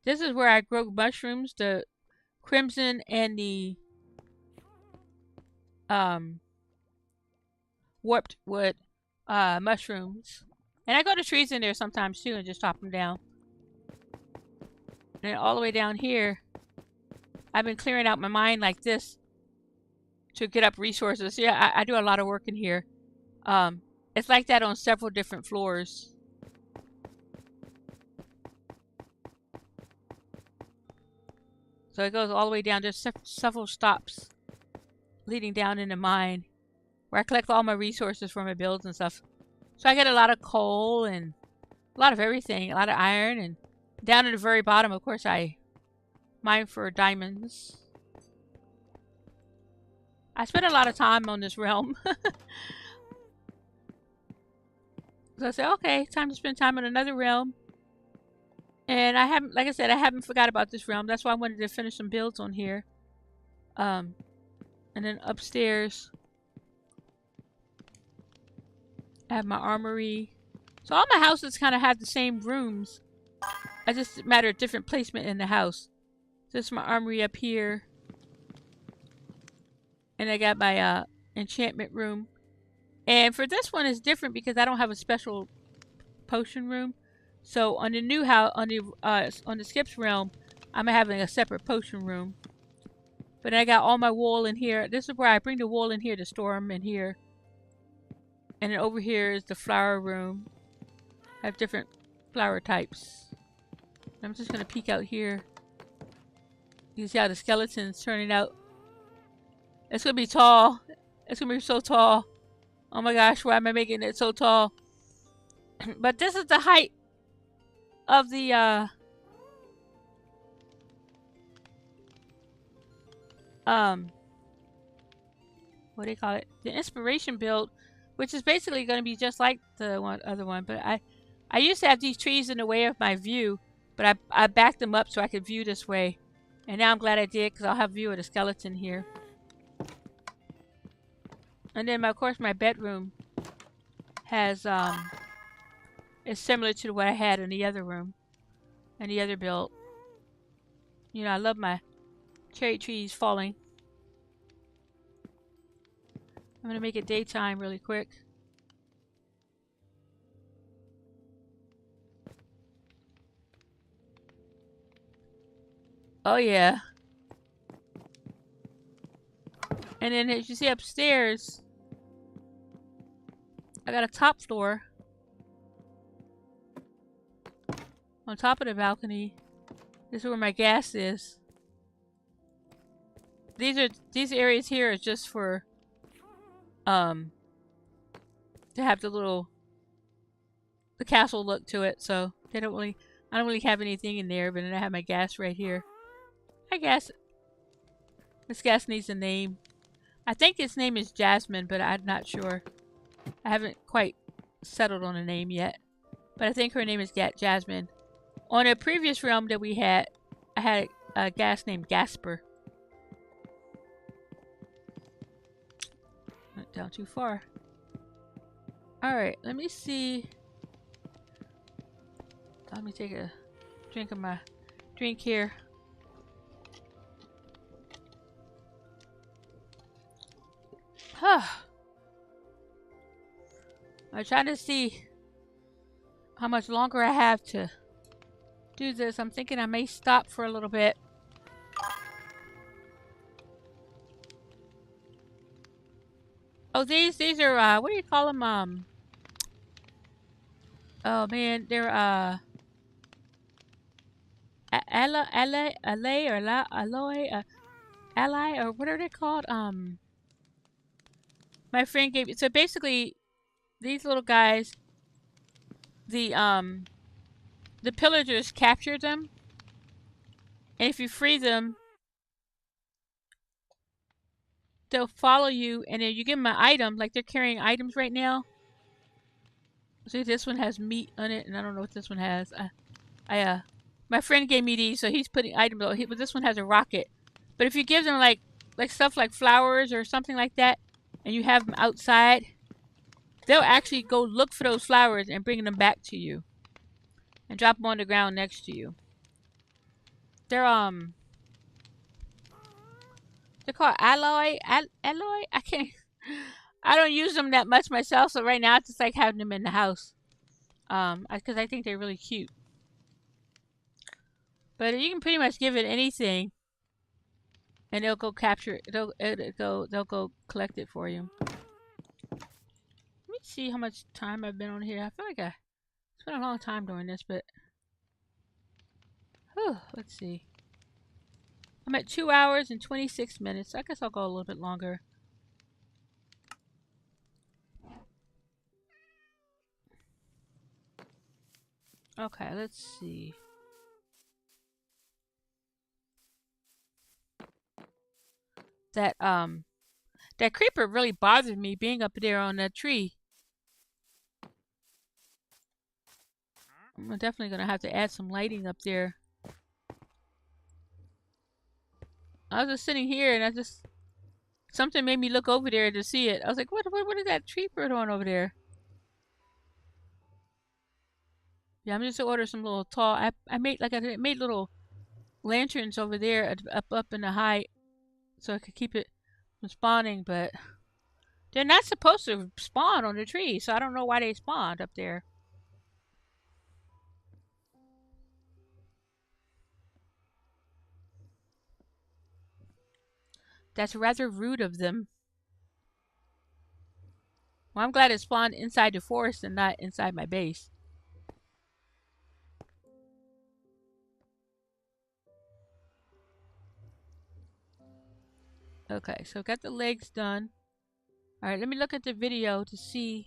This is where I grow mushrooms, the crimson and the warped wood mushrooms. And I go to trees in there sometimes too and just chop them down. And then all the way down here, I've been clearing out my mine like this to get up resources. Yeah, I do a lot of work in here. It's like that on several different floors. So it goes all the way down. There's several stops leading down in the mine where I collect all my resources for my builds and stuff. So I get a lot of coal and a lot of everything, a lot of iron, and down at the very bottom, of course, I mine for diamonds. I spent a lot of time on this realm. So I said, okay, time to spend time on another realm. And I haven't, like I said, I haven't forgot about this realm. That's why I wanted to finish some builds on here. And then upstairs, I have my armory. So all my houses kind of have the same rooms. I just matter of different placement in the house. This is my armory up here. And I got my enchantment room. And for this one, it's different because I don't have a special potion room. So on the new house, on the Skips realm, I'm having a separate potion room. But I got all my wool in here. This is where I bring the wool in here to store them in here. And then over here is the flower room. I have different flower types. I'm just gonna peek out here. You can see how the skeleton's turning out. It's gonna be tall. It's gonna be so tall. Oh my gosh, why am I making it so tall? But this is the height of the what do you call it? The inspiration build, which is basically going to be just like the other one. But I used to have these trees in the way of my view, but I backed them up so I could view this way. And now I'm glad I did because I'll have a view of the skeleton here. And then of course my bedroom has is similar to what I had in the other room and the other build. You know, I love my cherry trees falling. I'm gonna make it daytime really quick. Oh yeah. And then as you see upstairs, I got a top floor. On top of the balcony, this is where my gas is. These areas here are just for to have the castle look to it. So I don't really have anything in there, but then I have my gas right here. I guess this gas needs a name. I think its name is Jasmine, but I'm not sure. I haven't quite settled on a name yet. But I think her name is Jasmine. On a previous realm that we had, I had a gas named Gasper. Went down too far. Alright, let me see. Let me take a drink of my drink here. I'm trying to see how much longer I have to do this. I'm thinking I may stop for a little bit Oh, these are what do you call them? Oh man, they're ally or alloy, ally or what are they called? My friend gave. So basically, these little guys, the pillagers capture them, and if you free them, they'll follow you, and then you give them an item. Like they're carrying items right now. See, this one has meat on it, and I don't know what this one has. My friend gave me these, so he's putting items on. But this one has a rocket. But if you give them like stuff like flowers or something like that, and you have them outside, they'll actually go look for those flowers and bring them back to you, and drop them on the ground next to you. They're they're called alloy. Alloy. I can't. I don't use them that much myself, so right now I just like having them in the house. Because I think they're really cute. But you can pretty much give it anything, and they'll go capture. They'll go collect it for you. Let me see how much time I've been on here. I feel like I spent a long time doing this, but whew, let's see. I'm at 2 hours and 26 minutes. I guess I'll go a little bit longer. Okay, let's see. That creeper really bothered me being up there on that tree. I'm definitely gonna have to add some lighting up there. I was just sitting here and something made me look over there to see it. I was like, what is that tree bird on over there? Yeah, I'm just gonna order some little tall. I made little lanterns over there up in the height so I could keep it from spawning, but they're not supposed to spawn on the tree, so I don't know why they spawned up there. That's rather rude of them. Well, I'm glad it spawned inside the forest and not inside my base. Okay, so got the legs done. Alright, let me look at the video to see.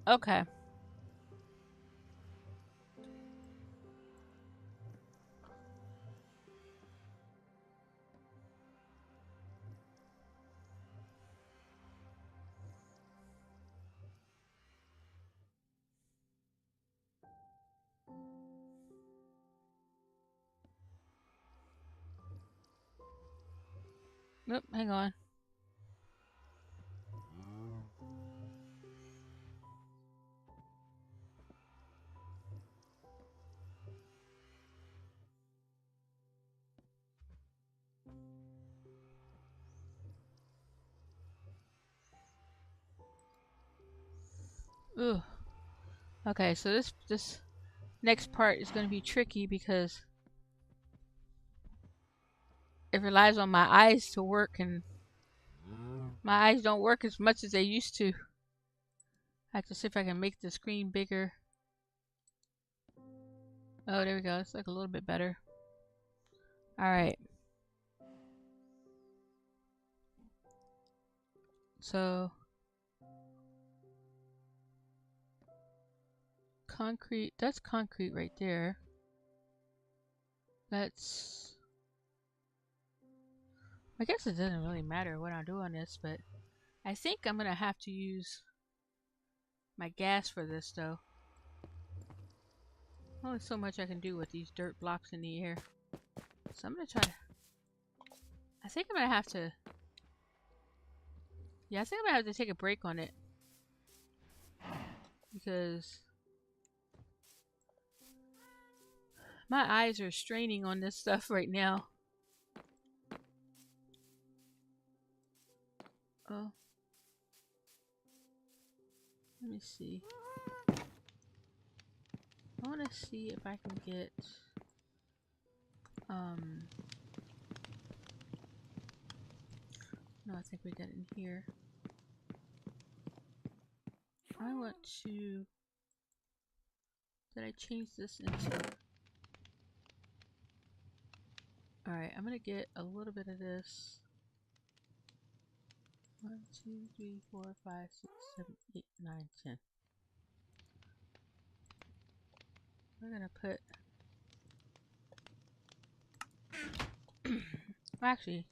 Okay. Nope, hang on. Ooh. Okay, so this next part is going to be tricky because it relies on my eyes to work, and my eyes don't work as much as they used to. I have to see if I can make the screen bigger. Oh, there we go. It's like a little bit better. Alright. So concrete, that's concrete right there. That's I guess it doesn't really matter what I do on this, but I think I'm gonna have to use my gas for this though. Only so much I can do with these dirt blocks in the air. So I'm gonna try to... I think I'm gonna have to... Yeah, I think I'm gonna have to take a break on it. Because... my eyes are straining on this stuff right now. Oh. Let me see. I want to see if I can get... No, I think we got it in here. I want to... Did I change this into... Alright, I'm gonna get a little bit of this. 1, 2, 3, 4, 5, 6, 7, 8, 9, 10. We're gonna put... Actually,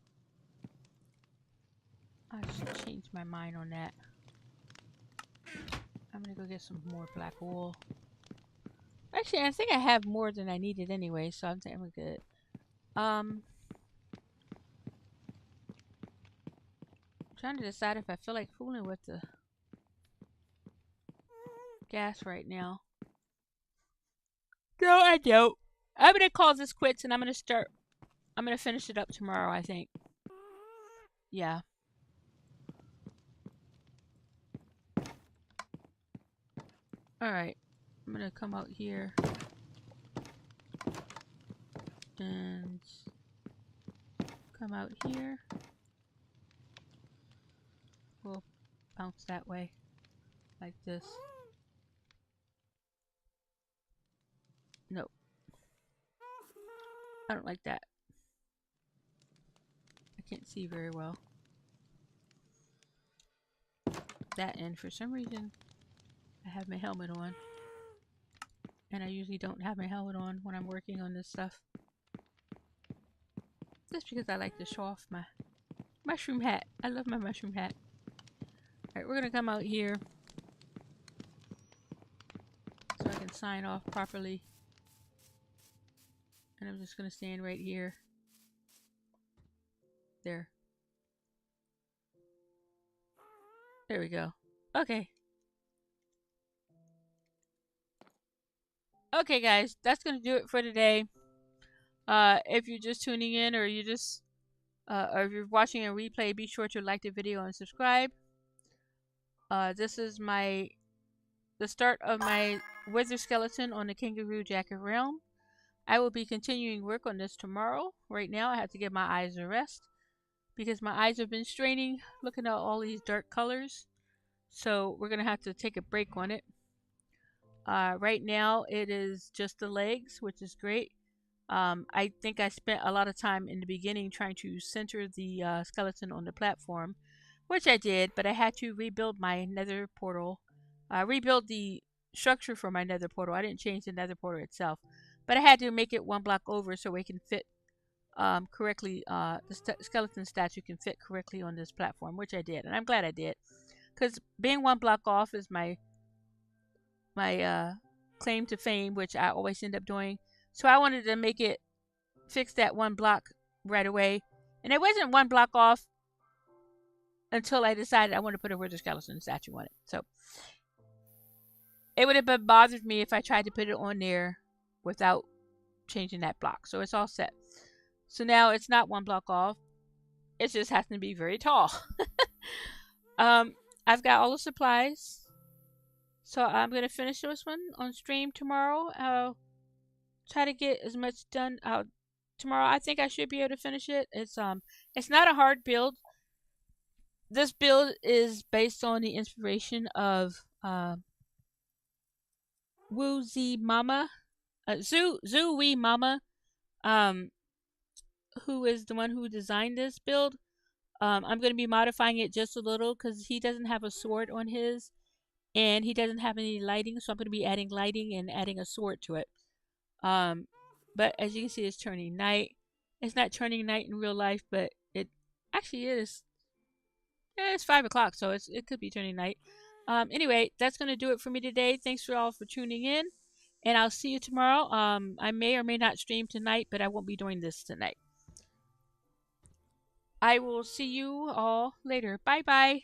I should change my mind on that. I'm gonna go get some more black wool. Actually, I think I have more than I needed anyway, so I'm thinking we're good. I'm trying to decide if I feel like fooling with the gas right now. No, I don't. I'm gonna call this quits and I'm gonna finish it up tomorrow, I think. Yeah. Alright. I'm gonna come out here. And come out here. We'll bounce that way. Like this. No. I don't like that. I can't see very well. That, and for some reason I have my helmet on. And I usually don't have my helmet on when I'm working on this stuff. Just because I like to show off my mushroom hat. I love my mushroom hat. Alright, we're gonna come out here so I can sign off properly. And I'm just gonna stand right here. There. There we go. Okay. Okay guys, that's gonna do it for today. If you're just tuning in or you just or if you're watching a replay, be sure to like the video and subscribe. This is the start of my wither skeleton on the KangarooJacket realm. I will be continuing work on this tomorrow. Right now I have to give my eyes a rest because my eyes have been straining looking at all these dark colors. So we're gonna have to take a break on it. Right now it is just the legs, which is great. I think I spent a lot of time in the beginning trying to center the skeleton on the platform, which I did, but I had to rebuild my nether portal. Rebuild the structure for my nether portal. I didn't change the nether portal itself, but I had to make it one block over so it can fit correctly. The skeleton statue can fit correctly on this platform, which I did, and I'm glad I did, because being one block off is my claim to fame, which I always end up doing. So I wanted to make it fix that one block right away, and it wasn't one block off until I decided I wanted to put a wither skeleton statue on it. So it would have been bothered me if I tried to put it on there without changing that block. So it's all set. So now it's not one block off. It just has to be very tall. I've got all the supplies. So I'm going to finish this one on stream tomorrow. I'll try to get as much done out tomorrow. I think I should be able to finish it. It's not a hard build. This build is based on the inspiration of Woo-Zee Mama, Zoo-Wee Mama, who is the one who designed this build. I'm going to be modifying it just a little because he doesn't have a sword on his, and he doesn't have any lighting, so I'm going to be adding lighting and adding a sword to it. But as you can see, it's turning night. It's not turning night in real life, but Actually, it is. Yeah, it's 5 o'clock, so it could be turning night. Anyway, that's gonna do it for me today. Thanks for all for tuning in, and I'll see you tomorrow. I may or may not stream tonight, but I won't be doing this tonight. I will see you all later. Bye bye.